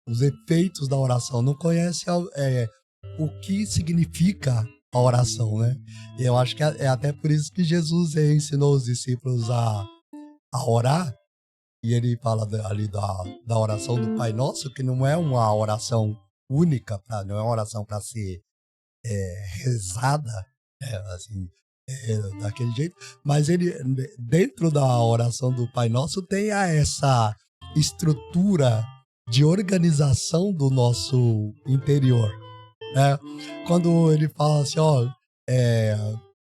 os efeitos da oração, não conhece o que significa a oração, né? E eu acho que é até por isso que Jesus ensinou os discípulos a orar, e ele fala ali da oração do Pai Nosso, que não é uma oração única, não é uma oração para ser rezada, assim, daquele jeito, mas ele, dentro da oração do Pai Nosso, tem essa estrutura de organização do nosso interior. Quando ele fala assim,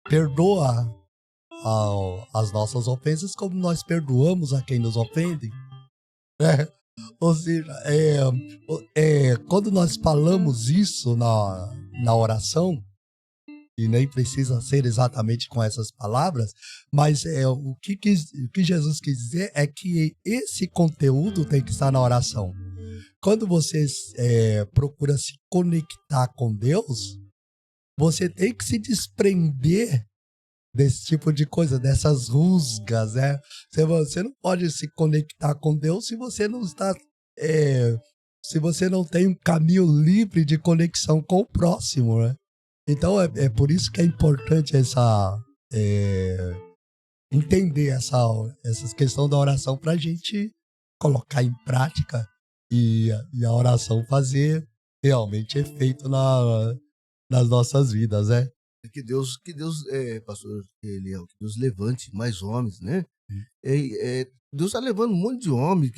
perdoa as nossas ofensas como nós perdoamos a quem nos ofende. Ou seja, quando nós falamos isso na oração, e nem precisa ser exatamente com essas palavras, mas o que Jesus quis dizer é que esse conteúdo tem que estar na oração. Quando você procura se conectar com Deus, você tem que se desprender desse tipo de coisa, dessas rusgas, né? Você não pode se conectar com Deus se você não está, se você não tem um caminho livre de conexão com o próximo, né? Então é por isso que é importante entender essa questão da oração para a gente colocar em prática e a oração fazer realmente efeito nas nossas vidas, né? Que Deus, pastor Eliel, que Deus levante mais homens, né? Deus está levando um monte de homens,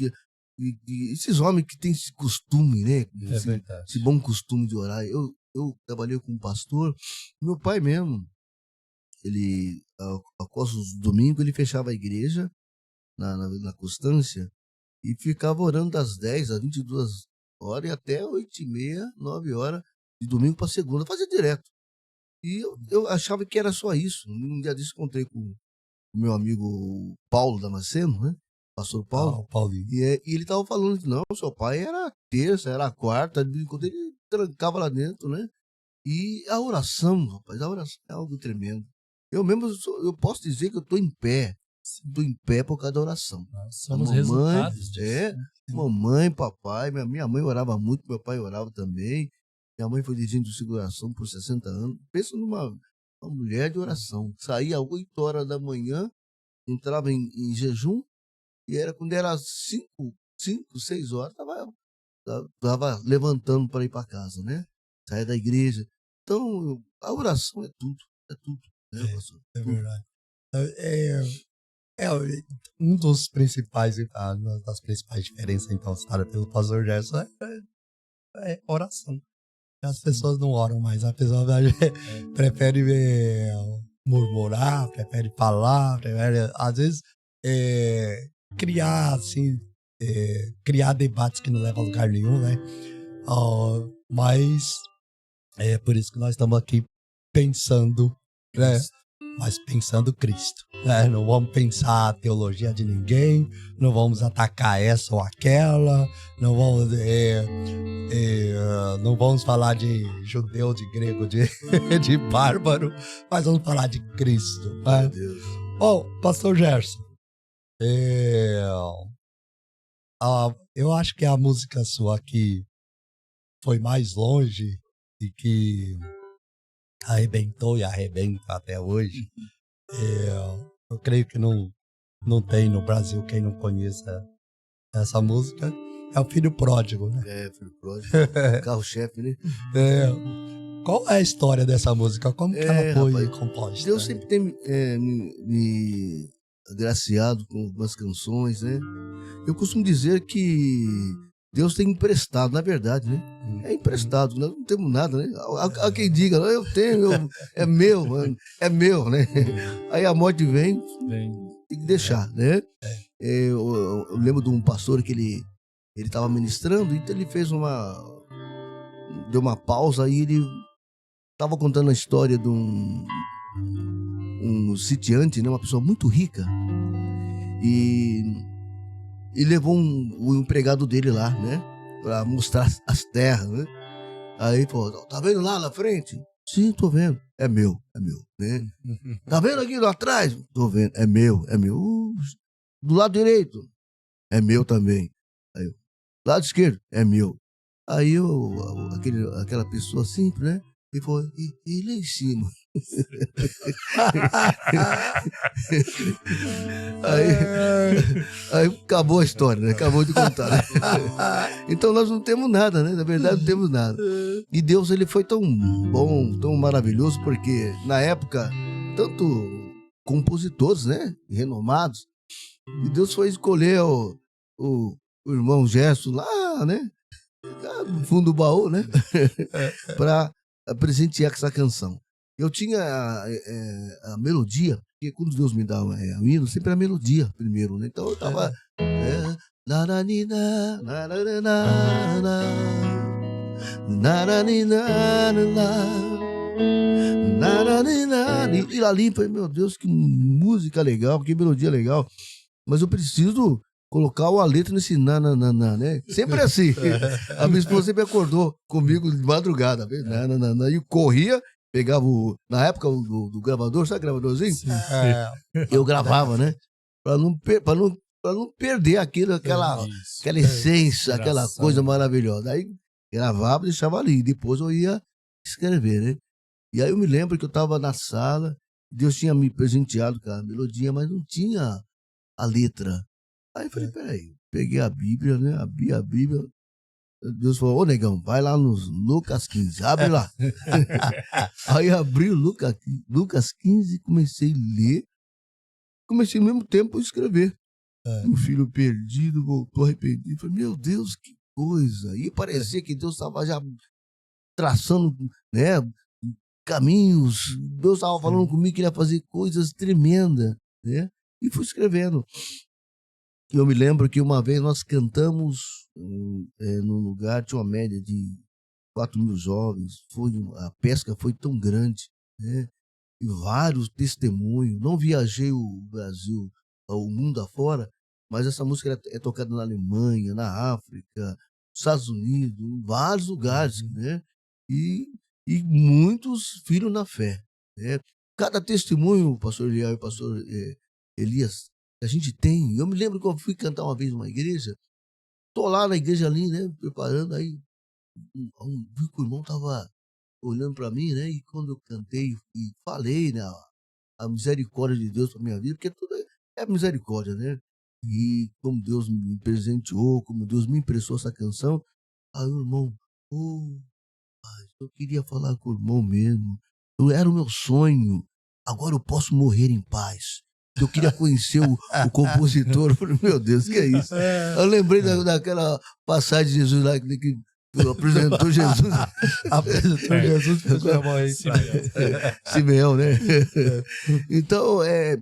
esses homens que têm esse costume, né? Esse bom costume de orar. Eu trabalhei com um pastor, meu pai mesmo, ele, após os domingos, ele fechava a igreja na Constância e ficava orando das 10 às 22 horas e até 8h30, 9 horas, de domingo para segunda, fazia direto. E eu achava que era só isso. Um dia desse encontrei com o meu amigo Paulo Damasceno, né? Pastor Paulo. Paulinho. E ele estava falando que não, seu pai era terça, era quarta, quando ele trancava lá dentro, né? E a oração, rapaz, a oração é algo tremendo. Eu mesmo, eu posso dizer que eu estou em pé. Estou em pé por causa da oração. Somos resultados disso. Mamãe, papai, minha mãe orava muito, meu pai orava também. Minha mãe foi dirigente de segurança por 60 anos. Pensa numa mulher de oração. Saía às 8 horas da manhã, entrava em jejum, e quando era 5, 6 horas, estava levantando para ir para casa, né? Saía da igreja. Então, a oração é tudo. Né, pastor? É verdade. Um dos principais, uma das principais diferenças, então, citada pelo pastor Gerson, é oração. As pessoas não oram mais, a pessoa prefere murmurar, prefere falar, às vezes criar assim, criar debates que não levam a lugar nenhum, né? Mas é por isso que nós estamos aqui pensando, né? Mas pensando Cristo, né? Não vamos pensar a teologia de ninguém, não vamos atacar essa ou aquela, não vamos falar de judeu, de grego, de bárbaro, mas vamos falar de Cristo, né? Pastor Gerson, eu acho que a música sua aqui foi mais longe e que arrebentou e arrebenta até hoje. Eu creio que não tem no Brasil quem não conheça essa música. É o Filho Pródigo, né? Filho Pródigo. Carro-chefe, né? Qual é a história dessa música? Como que ela foi composta? Deus sempre tem me agraciado com algumas canções, né? Eu costumo dizer que Deus tem emprestado, na verdade, né? É emprestado, nós não temos nada, né? Há quem diga, eu tenho, é meu, mano, é meu, né? Aí a morte vem, tem que deixar, né? Eu lembro de um pastor que ele estava ministrando, então ele fez deu uma pausa e ele estava contando a história de um sitiante, né? Uma pessoa muito rica, e levou o empregado dele lá, né? Pra mostrar as terras, né? Aí, pô, tá vendo lá na frente? Sim, tô vendo. É meu, né? Tá vendo aqui lá atrás? Tô vendo. É meu. Do lado direito? É meu também. Aí, lado esquerdo? É meu. Aí, aquela pessoa simples, né? E foi, e lá em cima? aí acabou a história, né? Acabou de contar, né? Então nós não temos nada, né? Na verdade não temos nada. E Deus, ele foi tão bom, tão maravilhoso, porque na época, tanto compositores, né? Renomados, e Deus foi escolher o irmão Gerson lá, né? Lá no fundo do baú, né? Para presentear essa canção. Eu tinha a melodia, porque quando Deus me dá o hino, sempre é a melodia primeiro, né? Então eu tava... E ali, falei, meu Deus, que música legal, que melodia legal. Mas eu preciso colocar a letra nesse nananana, né? Sempre assim. A minha esposa sempre acordou comigo de madrugada, nananana, e corria, pegava na época do gravador, sabe o gravadorzinho? Sim. Eu gravava, né? Pra não perder aquela essência, aquela coisa maravilhosa. Aí gravava e deixava ali. Depois eu ia escrever, né? E aí eu me lembro que eu estava na sala, Deus tinha me presenteado com a melodia, mas não tinha a letra. Aí eu falei, peraí, peguei a Bíblia, né? Abri a Bíblia. Deus falou, ô negão, vai lá no Lucas 15, abre lá. Aí abri o Lucas 15, comecei a ler, comecei ao mesmo tempo a escrever. Um filho perdido voltou arrependido. Falei, meu Deus, que coisa. E parecia que Deus estava já traçando, né, caminhos. Deus estava falando comigo que ele ia fazer coisas tremendas, né? E fui escrevendo. Eu me lembro que uma vez nós cantamos num lugar, tinha uma média de 4.000 jovens, a pesca foi tão grande, né? E vários testemunhos. Não viajei o Brasil, o mundo afora, mas essa música é tocada na Alemanha, na África, nos Estados Unidos, em vários lugares, né? E muitos filhos na fé, né? Cada testemunho, o pastor Eliel e o pastor Elias, a gente tem. Eu me lembro que eu fui cantar uma vez numa igreja, tô lá na igreja ali, né, preparando, aí vi que o irmão tava olhando para mim, né, e quando eu cantei e falei, né, a misericórdia de Deus para minha vida, porque tudo é misericórdia, né, e como Deus me presenteou, como Deus me emprestou essa canção, aí o irmão, eu queria falar com o irmão mesmo, era o meu sonho, agora eu posso morrer em paz. Eu queria conhecer o compositor. Eu falei, meu Deus, que é isso? Eu lembrei daquela passagem de Jesus lá, que apresentou Jesus. Apresentou Jesus para o irmão aí. Simeão, né? Então, é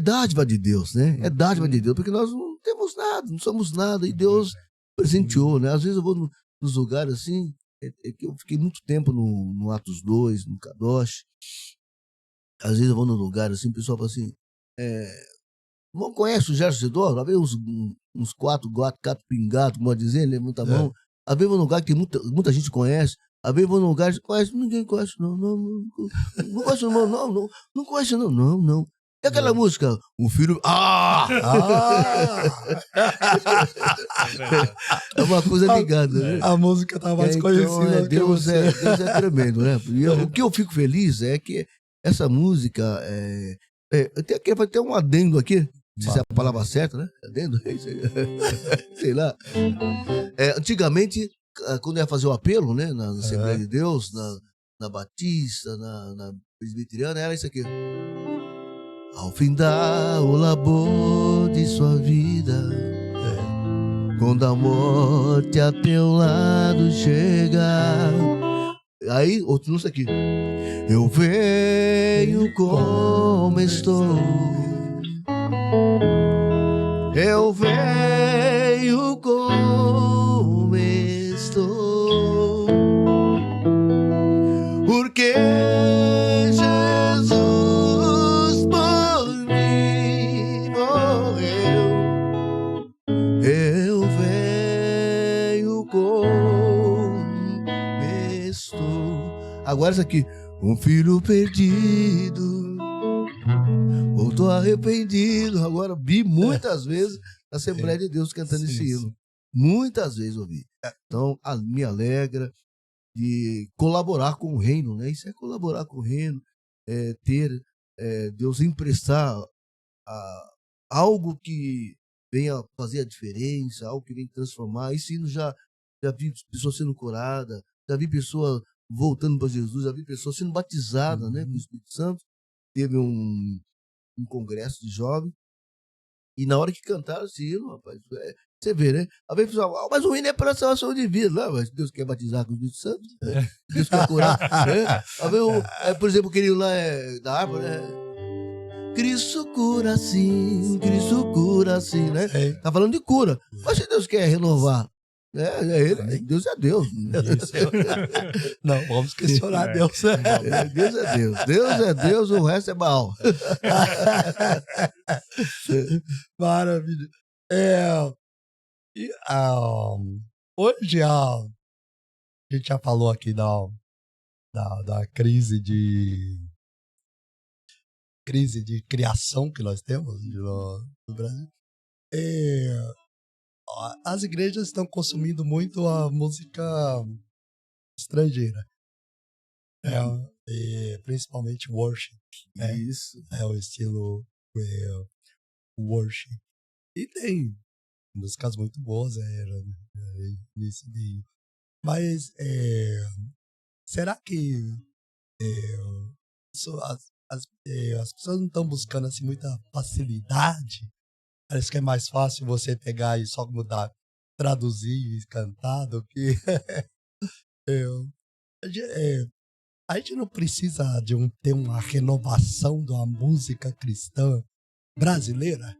dádiva de Deus, né? É dádiva de Deus, porque nós não temos nada, não somos nada, e Deus presenteou, né? Às vezes eu vou nos lugares assim, que eu fiquei muito tempo no Atos 2, no Kadosh. Às vezes eu vou num lugar assim, o pessoal fala assim, não conhece o Gerson Zedoro? Às vezes uns quatro pingados, como dizer, levanta a mão. Às vezes eu vou num lugar que muita gente conhece. Às vezes eu vou num lugar que conhece, ninguém conhece, não conhece, não conhece, não. E aquela música? O filho. É uma coisa ligada, né? A música tá mais conhecida. Então, Deus é tremendo, né? E o que eu fico feliz é que essa música vai ter um adendo aqui. Não sei se é a palavra certa, né? Adendo? Sei lá. Antigamente, quando ia fazer o apelo, né? Na Assembleia de Deus, na Batista, na Presbiteriana, era isso aqui. Ao findar o labor de sua vida, quando a morte a teu lado chegar. Aí, outro não aqui. Eu venho como estou. Eu venho como estou. Porque Jesus por mim morreu. Eu venho como estou. Agora isso aqui. Um filho perdido, voltou arrependido. Agora vi muitas vezes na Assembleia de Deus cantando esse hino. Muitas vezes ouvi. Então, me alegra de colaborar com o reino, né? Isso é colaborar com o reino, ter Deus emprestar algo que venha fazer a diferença, algo que venha transformar. Esse hino já vi pessoas sendo curadas, já vi pessoas voltando para Jesus, já vi pessoas sendo batizadas, né, com o Espírito Santo. Teve um congresso de jovens, e na hora que cantaram esse hino, rapaz, você vê, né? Às vezes o pessoal, mas o hino é para salvação de vida. Não, mas Deus quer batizar com o Espírito Santo, né? Deus quer curar. Né? Às vezes, por exemplo, aquele lá da árvore, né? Cristo cura sim, né? Tá falando de cura. Mas se Deus quer renovar, ele, Deus é Deus. Não, vamos questionar Deus. Deus é Deus. Deus é Deus, o resto é Baal. Maravilha. Hoje a gente já falou aqui da crise de criação que nós temos no Brasil. As igrejas estão consumindo muito a música estrangeira, principalmente worship. Isso. É o estilo worship. E tem músicas muito boas nesse meio. Mas será que as pessoas não estão buscando assim, muita facilidade? Parece que é mais fácil você pegar e só mudar, traduzir e cantar do que... a gente não precisa ter uma renovação da música cristã brasileira?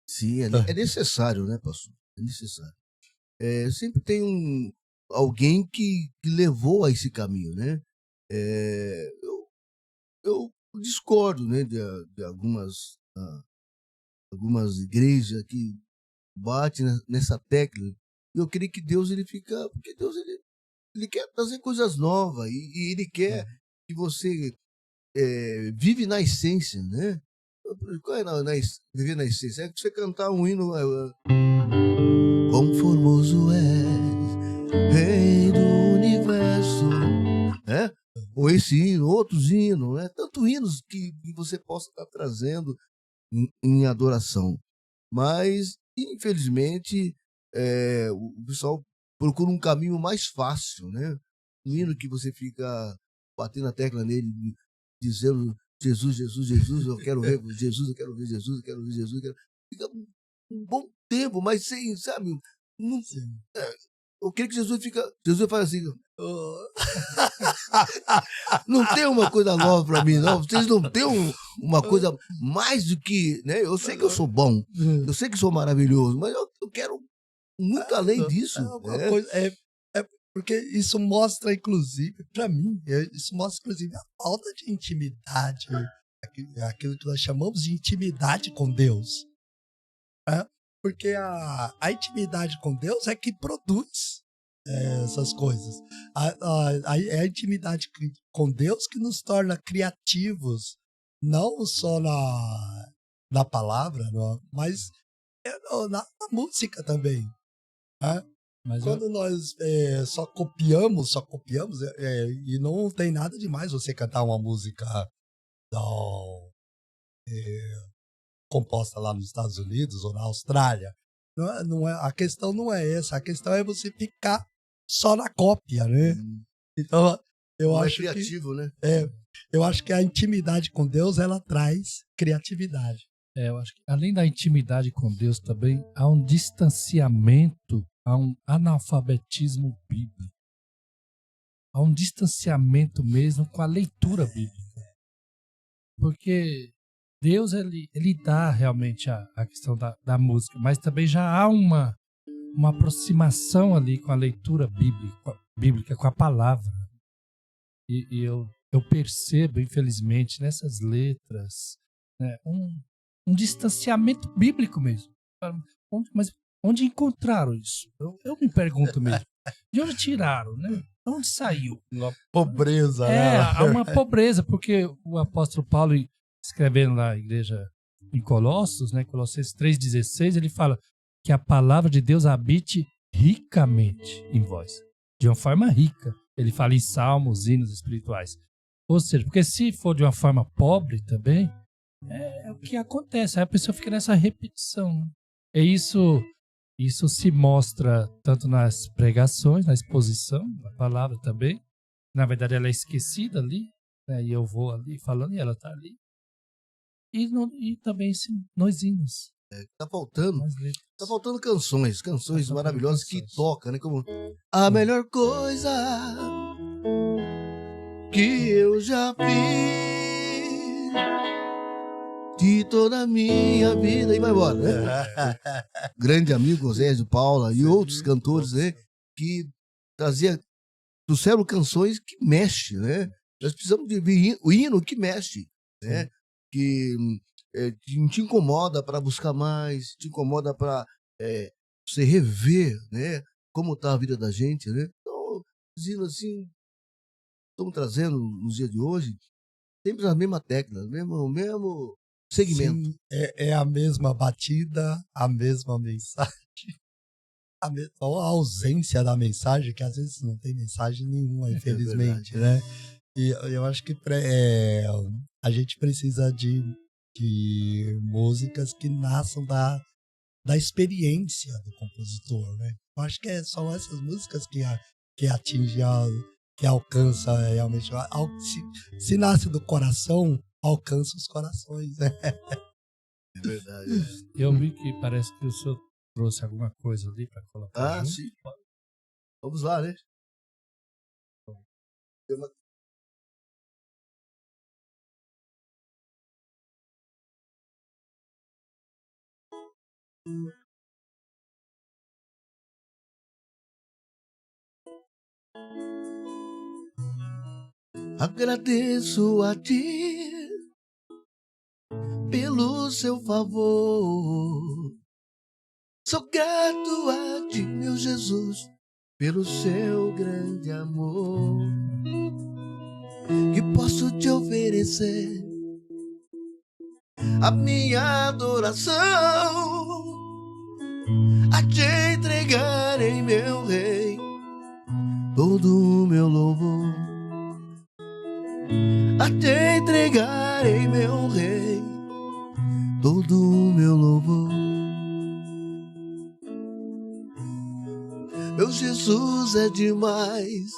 Sim, é necessário, né, pastor? É necessário. Sempre tem alguém que levou a esse caminho, né? Eu discordo, né, de algumas igrejas que batem nessa tecla. Eu creio que Deus porque Deus ele quer trazer coisas novas e ele quer que você vive na essência, né? Qual é viver na essência? É que você cantar um hino. Quão formoso és, Rei do Universo, né? Ou esse hino, outros hinos, né? Tanto hinos que você possa estar trazendo em adoração. Mas, infelizmente, o pessoal procura um caminho mais fácil, né? Um hino que você fica batendo a tecla nele, dizendo Jesus, Jesus, Jesus, eu quero ver Jesus, eu quero ver Jesus, eu quero ver Jesus. Fica um bom tempo, mas sem, sabe? Eu creio que Jesus faz assim. Não tem uma coisa nova para mim, não. Vocês não têm uma coisa mais do que, né? Eu sei que eu sou bom, eu sei que sou maravilhoso, mas eu quero muito além disso. Porque isso mostra, inclusive, para mim, isso mostra, inclusive, a falta de intimidade, aquilo que nós chamamos de intimidade com Deus. Porque a intimidade com Deus é que produz essas coisas. É a intimidade com Deus que nos torna criativos, não só na palavra, mas na música também. Mas quando nós só copiamos, e não tem nada demais você cantar uma música composta lá nos Estados Unidos ou na Austrália. A questão não é essa, a questão é você ficar só na cópia, né? Então, eu acho criativo, que, né? Eu acho que a intimidade com Deus, ela traz criatividade. eu acho que além da intimidade com Deus também, há um distanciamento, há um analfabetismo bíblico. Há um distanciamento mesmo com a leitura bíblica. Porque Deus, ele dá realmente a questão da música, mas também já há uma aproximação ali com a leitura bíblica, com a palavra. E eu percebo, infelizmente, nessas letras, né, um distanciamento bíblico mesmo. Mas onde encontraram isso? Eu me pergunto mesmo. De onde tiraram, né? Onde saiu? Uma pobreza, né? Há uma pobreza, porque o apóstolo Paulo, escrevendo na igreja em Colossos, né, Colossenses 3,16, ele fala que a palavra de Deus habite ricamente em vós. De uma forma rica. Ele fala em salmos, hinos espirituais. Ou seja, porque se for de uma forma pobre também, é o que acontece. Aí a pessoa fica nessa repetição. Né? E isso se mostra tanto nas pregações, na exposição, na palavra também. Na verdade, ela é esquecida ali, né? E eu vou ali falando e ela está ali. E também nos hinos. Tá faltando canções maravilhosas que tocam, né? Como a melhor coisa que eu já fiz de toda a minha vida. E vai embora, né? Grande amigo Osésio Paula e outros cantores, né? Que trazia do cérebro canções que mexem, né? Nós precisamos de o hino que mexe, né? Que te incomoda para buscar mais, te incomoda para você rever, né? Como está a vida da gente, né? Então, dizendo assim, estamos trazendo nos dias de hoje sempre a mesma tecla, o mesmo segmento. Sim, é a mesma batida, a mesma mensagem. Ou a ausência da mensagem, que às vezes não tem mensagem nenhuma, infelizmente, né? E eu acho que a gente precisa de músicas que nasçam da experiência do compositor, né? Eu acho que são essas músicas que atingem, que alcança realmente. Se nasce do coração, alcança os corações, né? É verdade. Eu vi que parece que o senhor trouxe alguma coisa ali para colocar. Sim. Vamos lá, né? Agradeço a ti pelo seu favor. Sou grato a ti, meu Jesus, pelo seu grande amor. Que posso te oferecer a minha adoração, a te entregarei, meu rei, todo o meu louvor. A te entregarei, meu rei, todo o meu louvor. Meu Jesus é demais,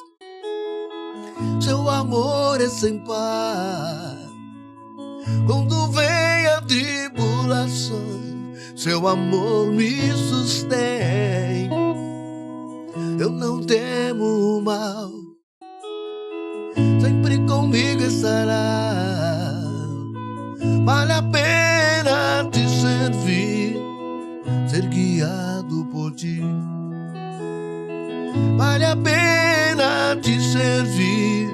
seu amor é sem par. Quando vem a tribulação, seu amor me sustém. Eu não temo o mal, sempre comigo estará. Vale a pena te servir, ser guiado por ti. Vale a pena te servir,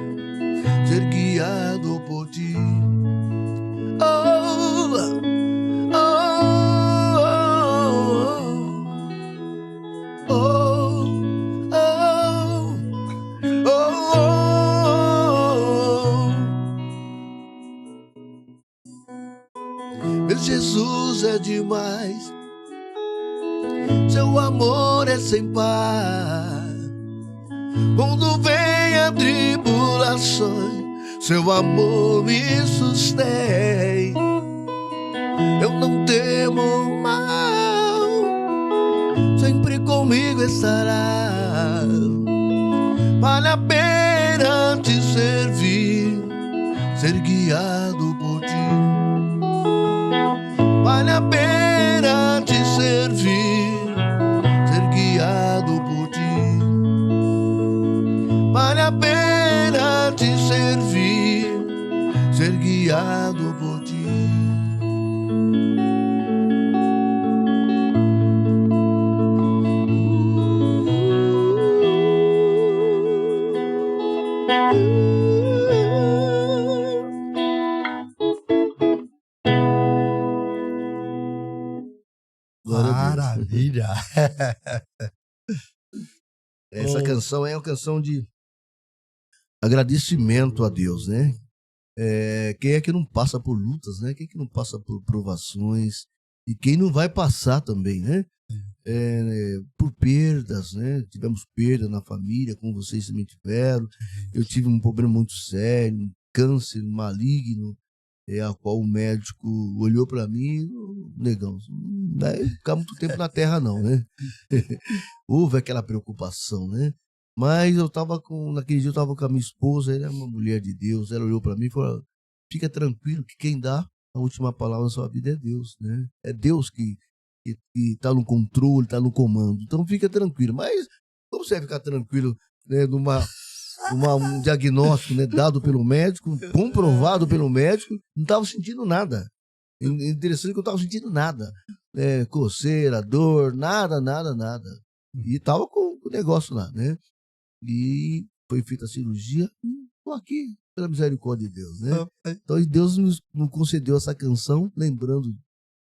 ser guiado por ti. Oh, oh, oh, oh, oh, oh, oh. Meu Jesus é demais, seu amor é sem par. Quando vem a tribulação, seu amor me sustém. Eu não temo mal, sempre comigo estará. Vale a pena te servir, ser guiado por ti. vale a pena te servir, ser guiado por ti. Vale a pena te servir, ser guiado por ti. Maravilha! Essa canção é uma canção de agradecimento a Deus, né? Quem é que não passa por lutas, né? Quem é que não passa por provações? E quem não vai passar também, né? Por perdas, né? Tivemos perda na família, como vocês também tiveram. Eu tive um problema muito sério, um câncer maligno, a qual o médico olhou para mim, negão, não vai ficar muito tempo na terra não, né? Houve aquela preocupação, né? Mas naquele dia eu estava com a minha esposa, ela é uma mulher de Deus, ela olhou para mim e falou, fica tranquilo que quem dá a última palavra na sua vida é Deus, né? É Deus que está no controle, está no comando, então fica tranquilo. Mas como você vai ficar tranquilo, né, um diagnóstico, né, dado pelo médico, comprovado pelo médico, não estava sentindo nada. Interessante que eu não estava sentindo nada. Coceira, dor, nada. E estava com o negócio lá, né? E foi feita a cirurgia, estou aqui, pela misericórdia de Deus, né? Então Deus nos concedeu essa canção, lembrando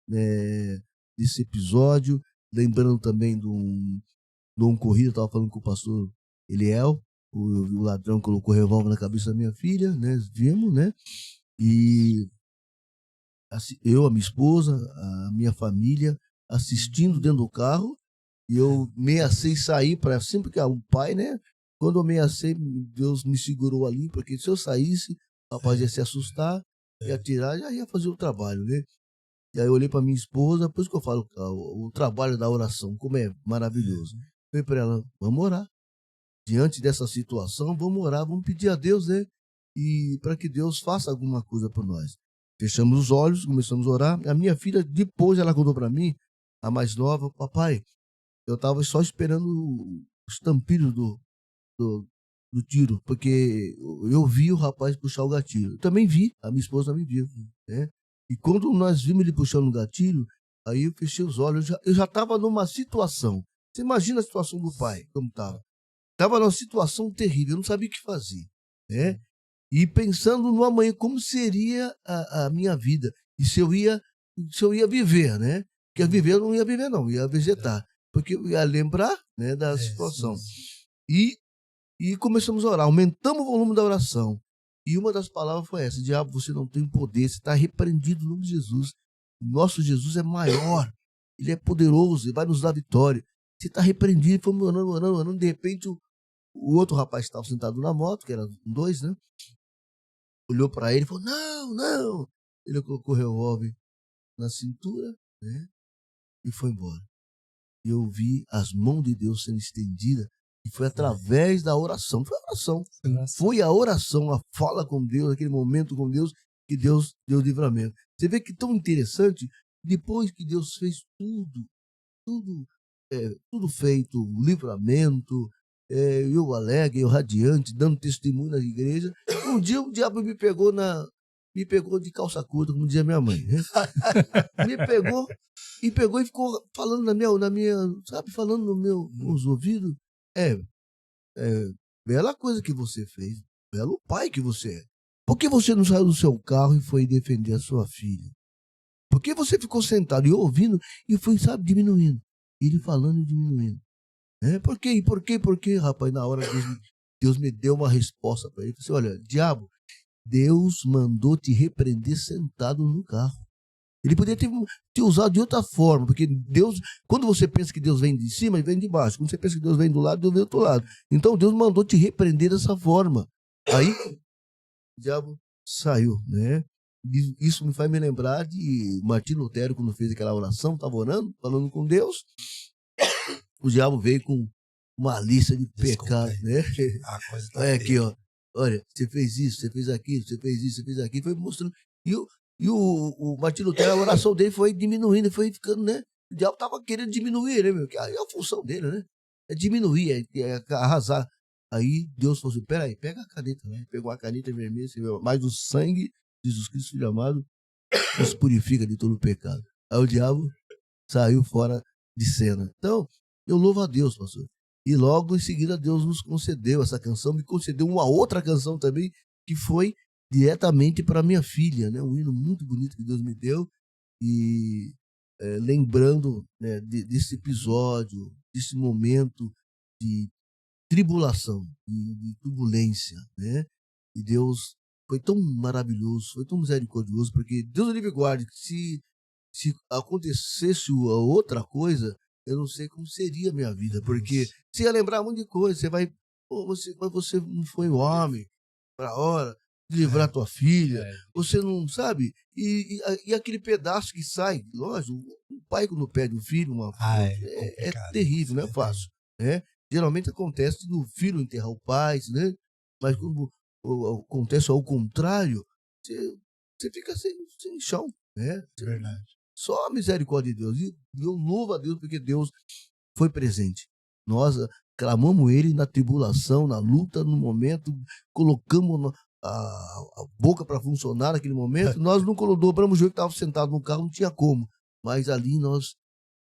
desse episódio, lembrando também de um corrido, eu estava falando com o pastor Eliel, o ladrão colocou revólver na cabeça da minha filha, né? Vimos, né? E assim, eu, a minha esposa, a minha família, assistindo dentro do carro, e eu ameacei sair para sempre que o pai, né? Quando eu ameacei, Deus me segurou ali, porque se eu saísse, o rapaz ia se assustar, ia atirar, já ia fazer o trabalho, né? E aí eu olhei para minha esposa, por isso que eu falo o trabalho da oração, como é maravilhoso. Falei para ela, vamos orar. Diante dessa situação, vamos orar, vamos pedir a Deus, né? E para que Deus faça alguma coisa por nós. Fechamos os olhos, começamos a orar. A minha filha, depois, ela contou para mim, a mais nova, papai, eu estava só esperando os tampiros do tiro, porque eu vi o rapaz puxar o gatilho. Eu também vi, a minha esposa também viu, né? E quando nós vimos ele puxando o gatilho, aí eu fechei os olhos, eu já estava numa situação. Você imagina a situação do pai, como estava. Estava numa situação terrível, eu não sabia o que fazer, né? E pensando no amanhã, como seria a minha vida, e se eu ia viver, né? Porque viver eu não ia viver não, ia vegetar, porque eu ia lembrar, né, da situação. E começamos a orar, aumentamos o volume da oração. E uma das palavras foi essa: diabo, você não tem poder, você está repreendido no nome de Jesus. Nosso Jesus é maior, ele é poderoso, ele vai nos dar vitória. Você está repreendido. Fomos orando. De repente, o outro rapaz que estava sentado na moto, que eram dois, né? Olhou para ele e falou, não. Ele colocou o revólver na cintura, né? E foi embora. E eu vi as mãos de Deus sendo estendidas. E foi através da oração. Foi a oração. Foi a oração, a fala com Deus, aquele momento com Deus, que Deus deu livramento. Você vê que tão interessante, depois que Deus fez tudo feito, livramento, eu alegre, eu radiante, dando testemunho na igreja. Um dia o diabo me pegou de calça curta, como dizia minha mãe, né? me pegou e ficou falando na minha, sabe, falando nos ouvidos. Bela coisa que você fez, belo pai que você é. Por que você não saiu do seu carro e foi defender a sua filha? Por que você ficou sentado e ouvindo e foi, sabe, diminuindo? Ele falando e diminuindo. Por quê, rapaz? Na hora Deus me deu uma resposta para ele. Ele disse, olha, diabo, Deus mandou te repreender sentado no carro. Ele poderia ter usado de outra forma, porque Deus, quando você pensa que Deus vem de cima, ele vem de baixo. Quando você pensa que Deus vem do lado, Deus vem do outro lado. Então Deus mandou te repreender dessa forma. Aí o diabo saiu, né? Isso me faz me lembrar de Martinho Lutero, quando fez aquela oração, estava orando, falando com Deus. O diabo veio com uma lista de pecados, né? A coisa tá aqui, ó. Olha, você fez isso, você fez aquilo, você fez isso, você fez aquilo. Foi mostrando. E o Martin Lutero, a oração dele foi diminuindo, foi ficando, né? O diabo tava querendo diminuir, né, meu? Que aí é a função dele, né? É diminuir, é arrasar. Aí Deus falou assim, peraí, pega a caneta, né? Pegou a caneta vermelha, mas o sangue de Jesus Cristo, filho amado, nos purifica de todo o pecado. Aí o diabo saiu fora de cena. Então, eu louvo a Deus, pastor. E logo em seguida Deus nos concedeu essa canção, me concedeu uma outra canção também, que foi diretamente para minha filha, né? Um hino muito bonito que Deus me deu. E lembrando, né, desse episódio, desse momento de tribulação, de turbulência, né? E Deus foi tão maravilhoso, foi tão misericordioso, porque Deus livre guarde, se acontecesse outra coisa, eu não sei como seria a minha vida, porque você ia lembrar um monte de coisa, você vai, você não foi o homem para a hora de livrar tua filha, você não sabe, e aquele pedaço que sai, lógico, o pai quando perde um filho, é terrível, não é fácil, né? Geralmente acontece do filho enterrar o pai, né? Mas quando acontece ao contrário, você fica sem chão, né? Verdade. Só a misericórdia de Deus. E eu louvo a Deus porque Deus foi presente. Nós clamamos Ele na tribulação, na luta, no momento, colocamos a boca para funcionar naquele momento. Nós não dobramos o joelho que estava sentado no carro, não tinha como. Mas ali nós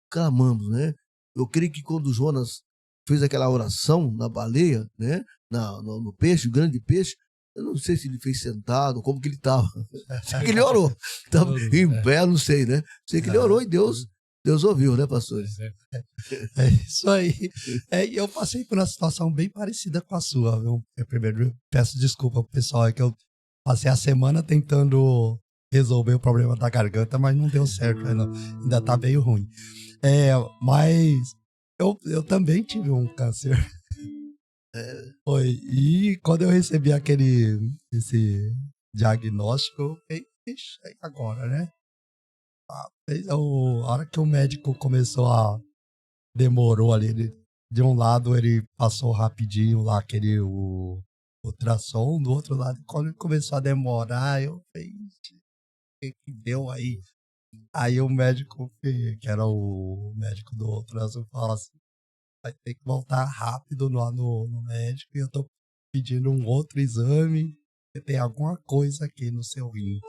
clamamos, né? Eu creio que quando Jonas fez aquela oração na baleia, né? No peixe, o grande peixe, eu não sei se ele fez sentado, como que ele estava. Sei que ele orou. Estava em pé, não sei, né? Sei que ele orou e Deus ouviu, né, pastores? É isso aí. Eu passei por uma situação bem parecida com a sua, viu? Eu primeiro peço desculpa pro pessoal, é que eu passei a semana tentando resolver o problema da garganta, mas não deu certo, ainda tá meio ruim. Mas eu também tive um câncer. Foi. E quando eu recebi esse diagnóstico, eu falei, ixi, agora, né? A hora que o médico começou demorou ali, de um lado ele passou rapidinho lá o ultrassom, do outro lado, quando ele começou a demorar, eu falei, o que deu aí? Aí o médico, que era o médico do ultrassom, falou assim, vai ter que voltar rápido no médico e eu tô pedindo um outro exame, porque tem alguma coisa aqui no seu rim.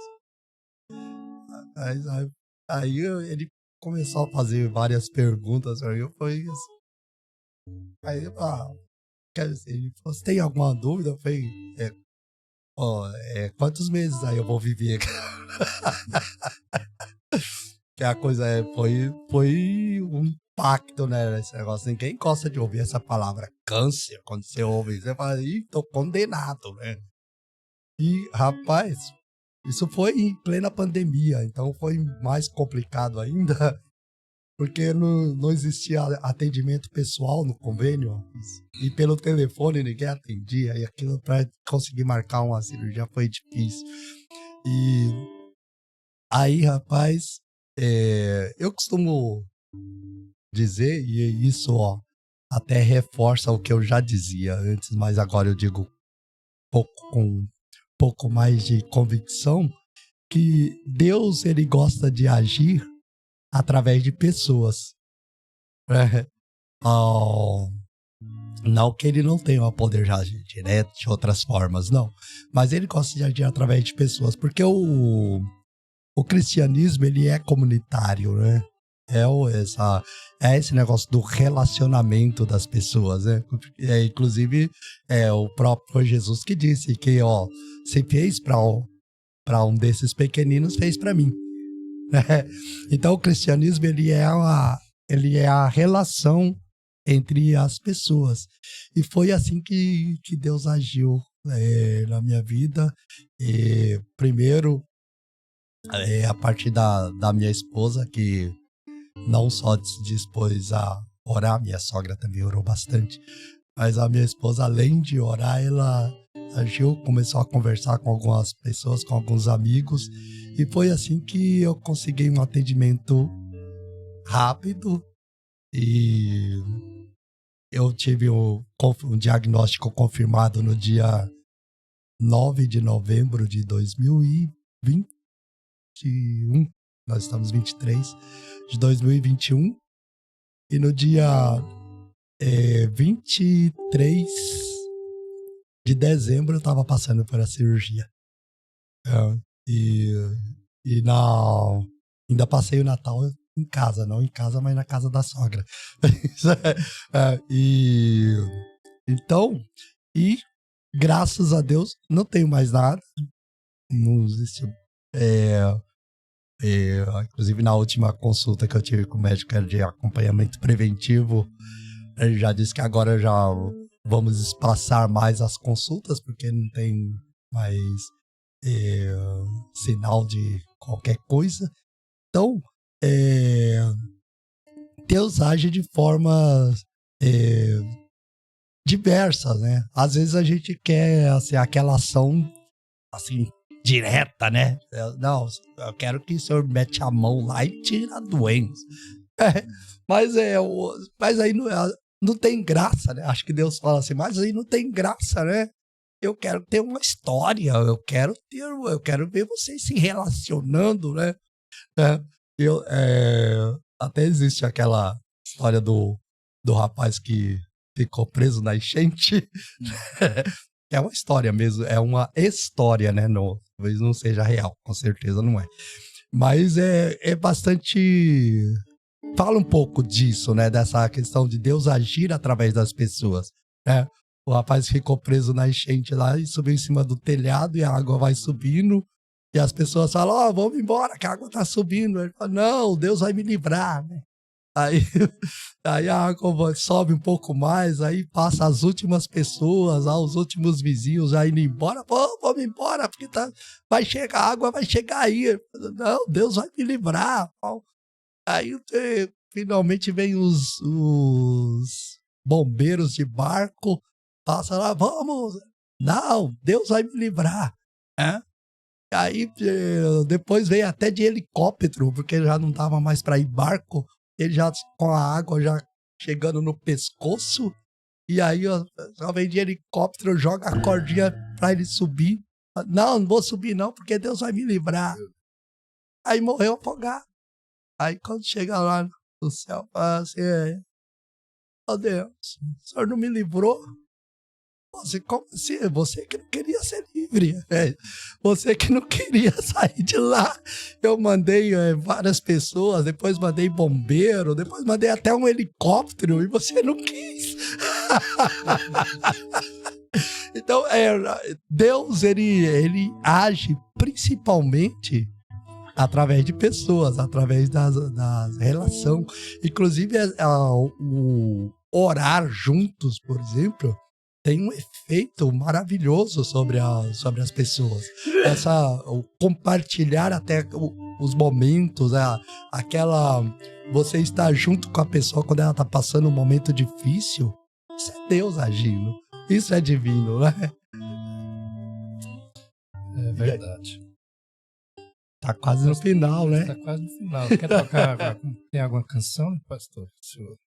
Aí ele começou a fazer várias perguntas para mim, eu falei assim. Aí quer dizer, ele falou, você tem alguma dúvida? Eu falei, quantos meses aí eu vou viver? Que a coisa foi um impacto, né, esse negócio. Ninguém gosta de ouvir essa palavra câncer. Quando você ouve, você fala, tô condenado, né? E, rapaz, isso foi em plena pandemia, então foi mais complicado ainda, porque não existia atendimento pessoal no convênio, e pelo telefone ninguém atendia, e aquilo para conseguir marcar uma cirurgia foi difícil. E aí, rapaz, eu costumo dizer, e isso até reforça o que eu já dizia antes, mas agora eu digo com um pouco mais de convicção, que Deus ele gosta de agir através de pessoas. Não que ele não tenha o poder de agir direto de outras formas, não. Mas ele gosta de agir através de pessoas, porque o cristianismo ele é comunitário, né? É esse negócio do relacionamento das pessoas, né? Inclusive, o próprio Jesus que disse que, se fez para um desses pequeninos, fez para mim. Então, o cristianismo ele é a relação entre as pessoas. E foi assim que Deus agiu na minha vida. Primeiro, a partir da minha esposa, que não só se dispôs a orar, minha sogra também orou bastante, mas a minha esposa, além de orar, ela agiu, começou a conversar com algumas pessoas, com alguns amigos, e foi assim que eu consegui um atendimento rápido, e eu tive um diagnóstico confirmado no dia 9 de novembro de 2020, 2021, nós estamos 23 de 2021, e no dia 23 de dezembro eu estava passando por a cirurgia. Ainda passei o Natal em casa, não em casa, mas na casa da sogra. Então, graças a Deus, não tenho mais nada. Não existe. Inclusive, na última consulta que eu tive com o médico, que era de acompanhamento preventivo, ele já disse que agora já vamos espaçar mais as consultas, porque não tem mais sinal de qualquer coisa. Então, Deus age de formas diversas, né? Às vezes a gente quer assim, aquela ação assim, direta, né? Não, eu quero que o senhor mete a mão lá e tire a doença. Mas aí não tem graça, né? Acho que Deus fala assim, mas aí não tem graça, né? Eu quero ter uma história, eu quero ver vocês se relacionando, né? Até existe aquela história do rapaz que ficou preso na enchente. É uma história mesmo, é uma história, né? Talvez não seja real, com certeza não é. Mas é bastante... Fala um pouco disso, né? Dessa questão de Deus agir através das pessoas, né? O rapaz ficou preso na enchente lá e subiu em cima do telhado e a água vai subindo. E as pessoas falam, vamos embora, que a água tá subindo. Ele fala, não, Deus vai me livrar, né? Aí a água sobe um pouco mais, aí passa as últimas pessoas, os últimos vizinhos já indo embora. Vamos embora, porque vai chegar, a água vai chegar aí. Ele fala, não, Deus vai me livrar. Aí finalmente vem os bombeiros de barco, passa lá, vamos. Não, Deus vai me livrar. Aí depois veio até de helicóptero, porque já não dava mais para ir barco. Ele já com a água já chegando no pescoço. E aí só vem de helicóptero, joga a cordinha para ele subir. Não vou subir não, porque Deus vai me livrar. Aí morreu afogado. Aí quando chega lá no céu, fala assim, Deus, o senhor não me livrou? Como assim? Você que não queria ser livre. Você que não queria sair de lá. Eu mandei várias pessoas, depois mandei bombeiro, depois mandei até um helicóptero e você não quis. Então, Deus, ele age principalmente através de pessoas, através das relações. Inclusive, o orar juntos, por exemplo, tem um efeito maravilhoso sobre as pessoas. O compartilhar até os momentos, você estar junto com a pessoa quando ela está passando um momento difícil, isso é Deus agindo. Isso é divino, né? É verdade. Tá quase no final, né? Tá quase no final. Quer tocar? Tem alguma canção, pastor?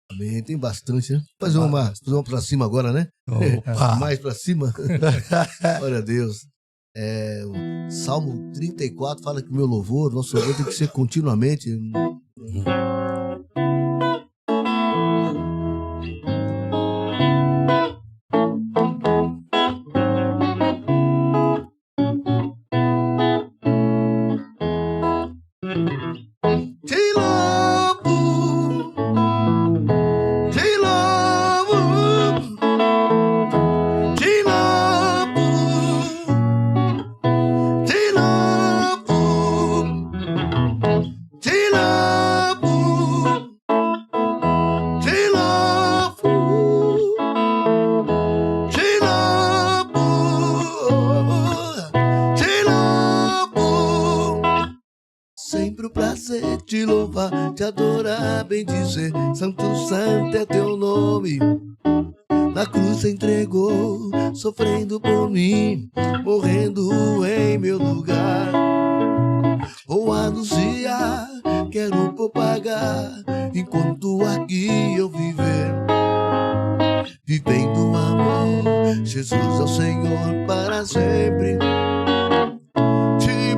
Também tem bastante, né? Fazer uma pra cima agora, né? Opa. Mais pra cima. Glória a Deus. O Salmo 34 fala que o meu louvor, nosso louvor tem que ser continuamente. Te louvar, te adorar, bendizer. Santo, santo é teu nome. Na cruz se entregou, sofrendo por mim, morrendo em meu lugar. Vou anunciar, quero propagar, enquanto aqui eu viver. Vivendo o amor, Jesus é o Senhor para sempre. Te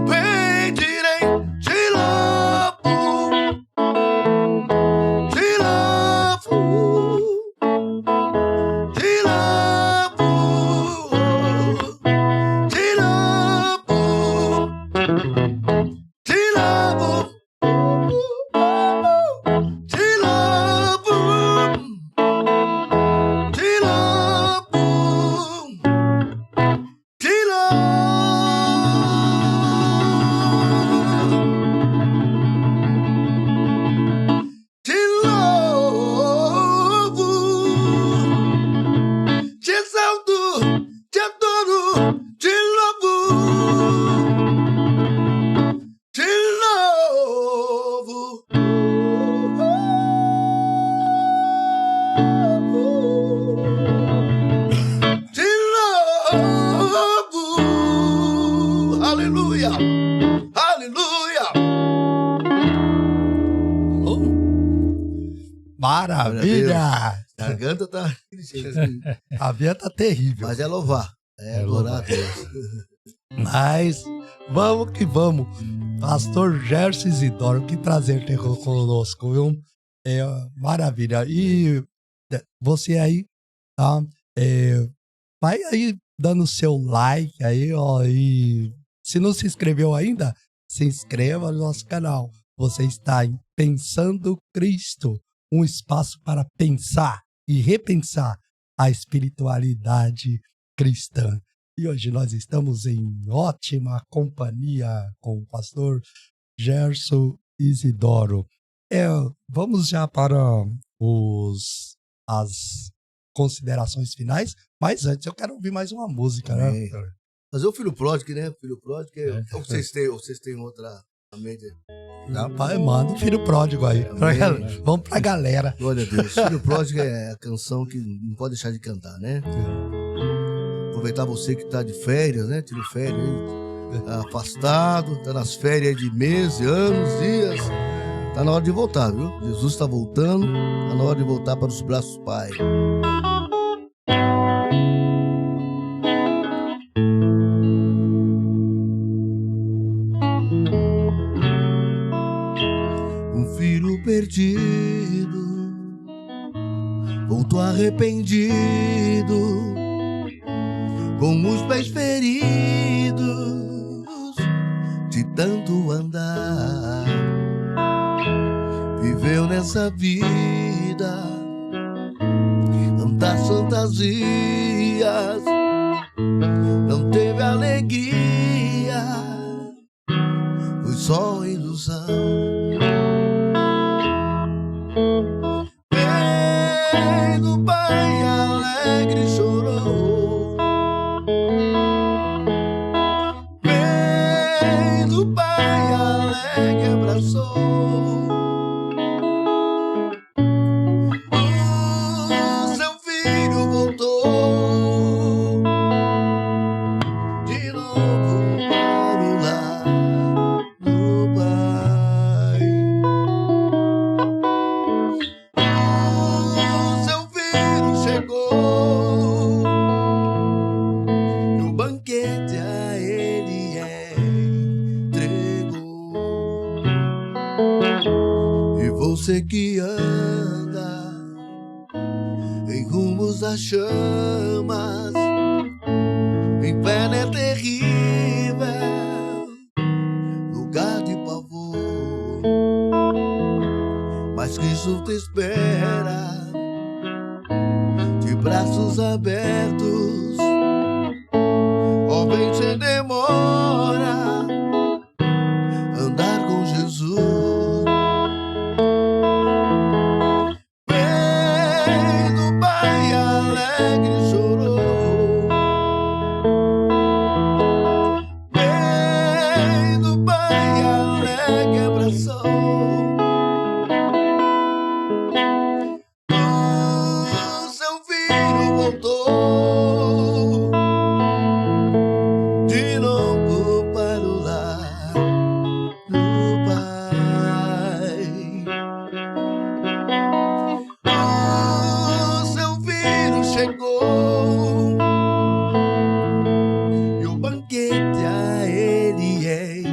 Maravilha! A garganta tá aquele jeito assim. A minha tá terrível. Mas é louvar. É adorar a Deus. Mas vamos que vamos. Pastor Gerson Isidoro, que prazer ter conosco, viu? Maravilha. E você aí, tá? Vai aí dando seu like aí, ó. E se não se inscreveu ainda, se inscreva no nosso canal. Você está em Pensando Cristo, um espaço para pensar e repensar a espiritualidade cristã. E hoje nós estamos em ótima companhia com o pastor Gerson Isidoro. Vamos já para as considerações finais, mas antes eu quero ouvir mais uma música, né? Fazer o Filho Pródigo, né? Filho Pródigo, vocês têm outra mente. Rapaz, manda o Filho Pródigo aí. Vamos pra galera. Glória a Deus. Filho Pródigo é a canção que não pode deixar de cantar, né? Aproveitar você que tá de férias, né? Tira férias aí, tá afastado, tá nas férias de meses, anos, dias. Tá na hora de voltar, viu? Jesus tá voltando, tá na hora de voltar para os braços do Pai. Um filho perdido voltou arrependido, com os pés feridos de tanto andar. Viveu nessa vida tantas fantasias, não teve alegria, foi só ilusão. Vendo o pai alegre chorou, vendo o pai alegre abraçou. O seu filho voltou de novo para o lar do pai. O seu filho chegou e o banquete a ele entregou. E você que anda em rumos das chamas, o inferno é terrível, lugar de pavor, mas Cristo te espera de braços abertos. Ó, vem sem demora andar com Jesus. Vendo o pai alegre chorou, vendo o pai alegre abraçou. O seu filho voltou de novo para o lar do pai. O seu filho chegou e o banquete a ele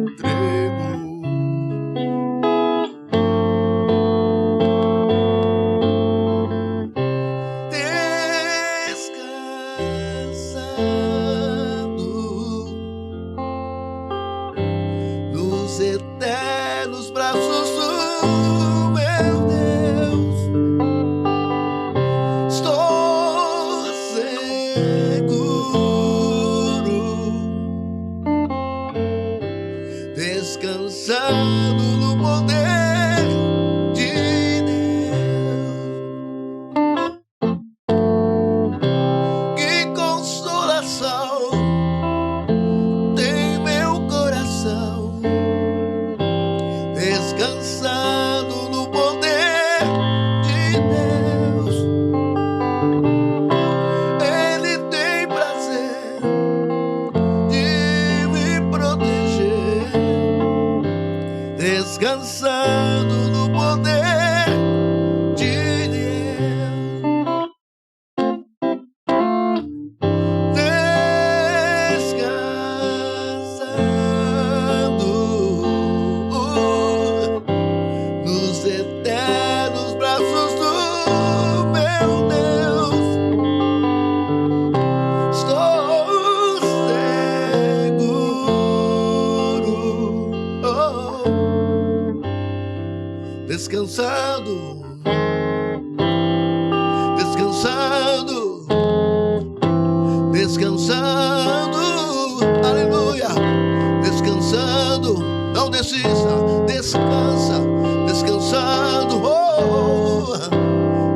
entregou. descansando, aleluia, descansando, não desista, descansa, descansando,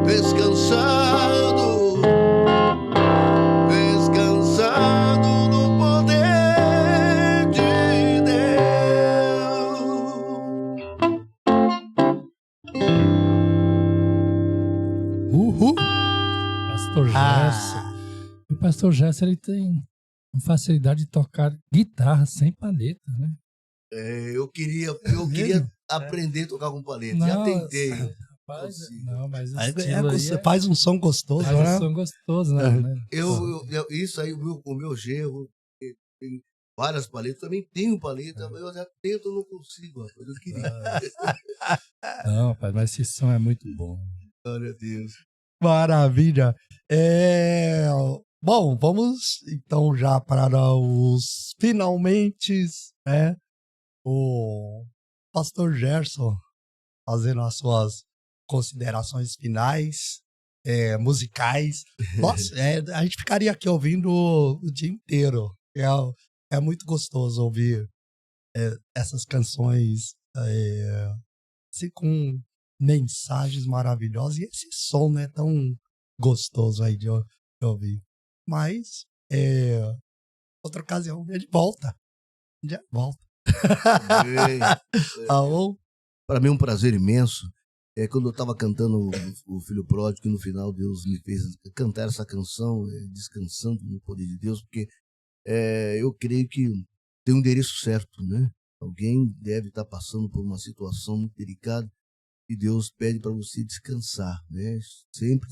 descansando, descansando no poder de Deus. Uhul! Pastor Gerson. O pastor Gerson, ele tem facilidade de tocar guitarra sem palheta, né? Eu queria aprender a tocar com paleta. Já tentei. Rapaz, não, mas Você faz um som gostoso, faz né? um som gostoso, né? Isso aí, o meu genro tem várias paletas. Também tenho paleta, mas eu já tento, não consigo. Rapaz, eu queria. Não, rapaz, mas esse som é muito bom. Glória a Deus. Maravilha. Bom, vamos então já para os finalmente, né? O pastor Gerson fazendo as suas considerações finais, musicais. Nossa, a gente ficaria aqui ouvindo o dia inteiro. É muito gostoso ouvir essas canções assim, com mensagens maravilhosas. E esse som, né, tão gostoso aí de ouvir. Mas, outra ocasião, ele volta. Já volta. Para mim é um prazer imenso. Quando eu estava cantando o Filho Pródigo, que no final Deus me fez cantar essa canção, descansando no poder de Deus, porque eu creio que tem um endereço certo, né? Alguém deve estar passando por uma situação muito delicada e Deus pede para você descansar, né? Sempre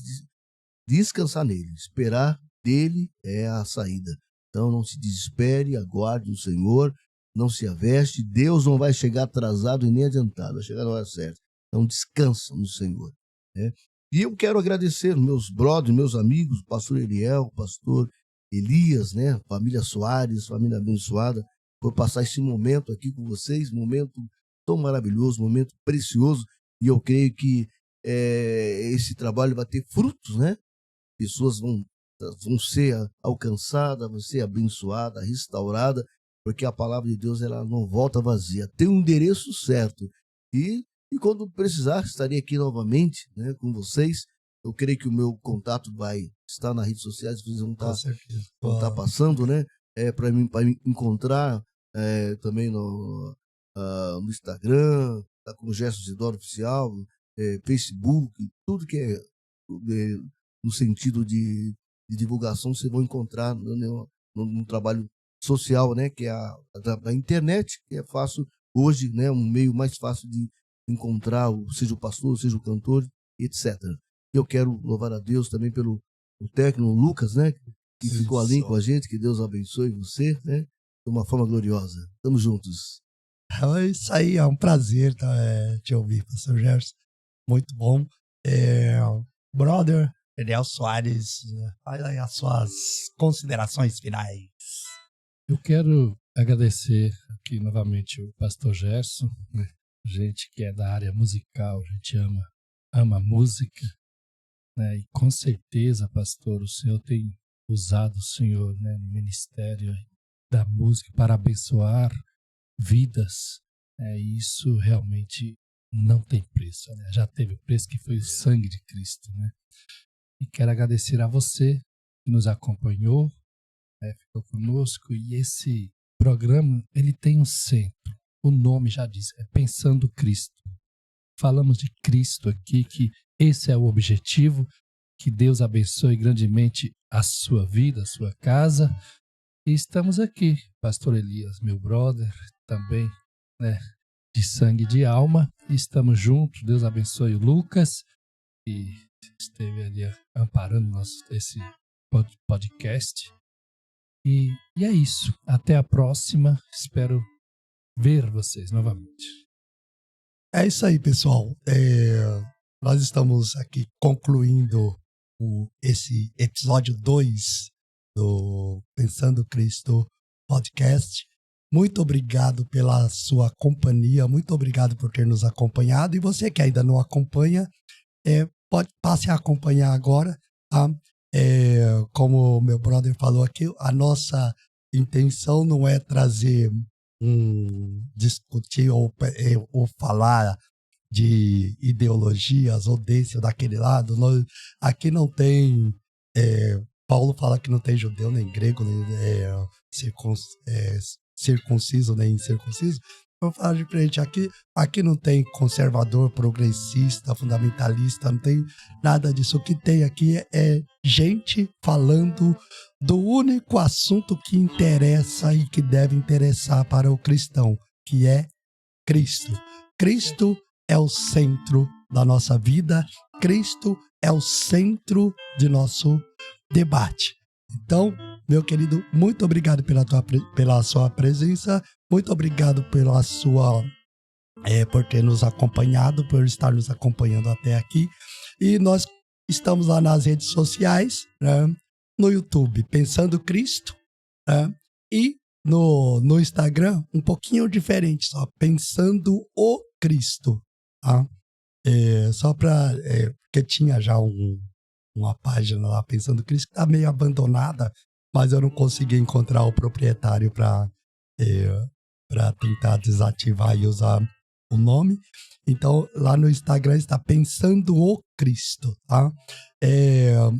descansar nele, esperar dele é a saída. Então não se desespere, aguarde o Senhor, não se aveste, Deus não vai chegar atrasado e nem adiantado, vai chegar na hora certa. Então descansa no Senhor, né? E eu quero agradecer meus brothers, meus amigos, o pastor Eliel, o pastor Elias, né? Família Soares, família abençoada, por passar esse momento aqui com vocês, momento tão maravilhoso, momento precioso, e eu creio que esse trabalho vai ter frutos, né? Pessoas vão ser alcançadas, vão ser abençoadas, restauradas, porque a palavra de Deus ela não volta vazia, tem um endereço certo. E quando precisar, estarei aqui novamente, né, com vocês. Eu creio que o meu contato vai estar nas redes sociais, vocês vão estar passando, né, para me encontrar também no Instagram, tá com o Gerson Isidoro Oficial, Facebook, tudo que é no sentido de divulgação, vocês vão encontrar no trabalho social, né, que é a internet, que é fácil hoje, né, um meio mais fácil de encontrar, seja o pastor, seja o cantor, etc. Eu quero louvar a Deus também pelo técnico Lucas, né, que ficou ali com a gente, que Deus abençoe você, né, de uma forma gloriosa. Estamos juntos. É isso aí, é um prazer te ouvir, pastor Gerson. Muito bom. Brother Eliel Soares, faz aí as suas considerações finais. Eu quero agradecer aqui novamente o pastor Gerson, né? Gente que é da área musical, a gente ama a música, né? E com certeza, pastor, o Senhor tem usado o Senhor, né, no ministério da música para abençoar vidas, né? E isso realmente não tem preço, né? Já teve o preço, que foi o sangue de Cristo, né? E quero agradecer a você que nos acompanhou, né, ficou conosco, e esse programa ele tem um centro, o nome já diz, é Pensando Cristo. Falamos de Cristo aqui, que esse é o objetivo. Que Deus abençoe grandemente a sua vida, a sua casa. E estamos aqui, pastor Elias, meu brother, também, né, de sangue e de alma, e estamos juntos. Deus abençoe o Lucas, que esteve ali amparando esse podcast. E é isso. Até a próxima. Espero ver vocês novamente. É isso aí, pessoal. Nós estamos aqui concluindo esse episódio 2 do Pensando Cristo podcast. Muito obrigado pela sua companhia, muito obrigado por ter nos acompanhado. E você que ainda não acompanha, passe a acompanhar agora. como o meu brother falou aqui, a nossa intenção não é trazer discutir ou falar de ideologias ou desse ou daquele lado. Aqui não tem... Paulo fala que não tem judeu, nem grego, nem circunciso, nem incircunciso. Eu falo de frente, aqui não tem conservador, progressista, fundamentalista, não tem nada disso. O que tem aqui é gente falando do único assunto que interessa e que deve interessar para o cristão, que é Cristo. Cristo é o centro da nossa vida, Cristo é o centro de nosso debate. Então, meu querido, muito obrigado pela sua presença, muito obrigado por ter nos acompanhado, por estar nos acompanhando até aqui. E nós estamos lá nas redes sociais, né? No YouTube, Pensando Cristo, né? E no Instagram, um pouquinho diferente, só Pensando o Cristo. Tá? Só para... porque tinha já uma página lá, Pensando Cristo, que está meio abandonada, mas eu não consegui encontrar o proprietário para tentar desativar e usar o nome. Então, lá no Instagram está Pensando o Cristo, tá?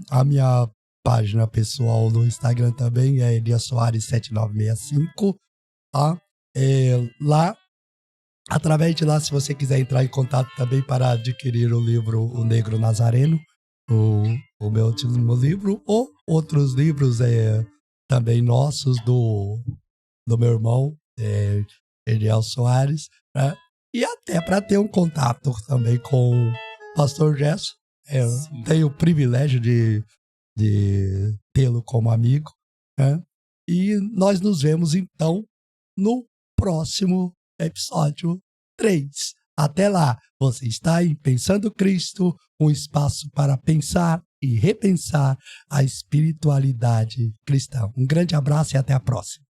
A minha página pessoal no Instagram também é Elias Soares 7965, tá? Lá, através de lá, se você quiser entrar em contato também para adquirir o livro O Negro Nazareno, o meu último livro, ou outros livros também nossos do meu irmão, Elias Soares, né? E até para ter um contato também com o pastor Gerson. Tenho o privilégio de tê-lo como amigo, né? E nós nos vemos então no próximo episódio 3. Até lá, você está em Pensando Cristo, um espaço para pensar e repensar a espiritualidade cristã. Um grande abraço e até a próxima.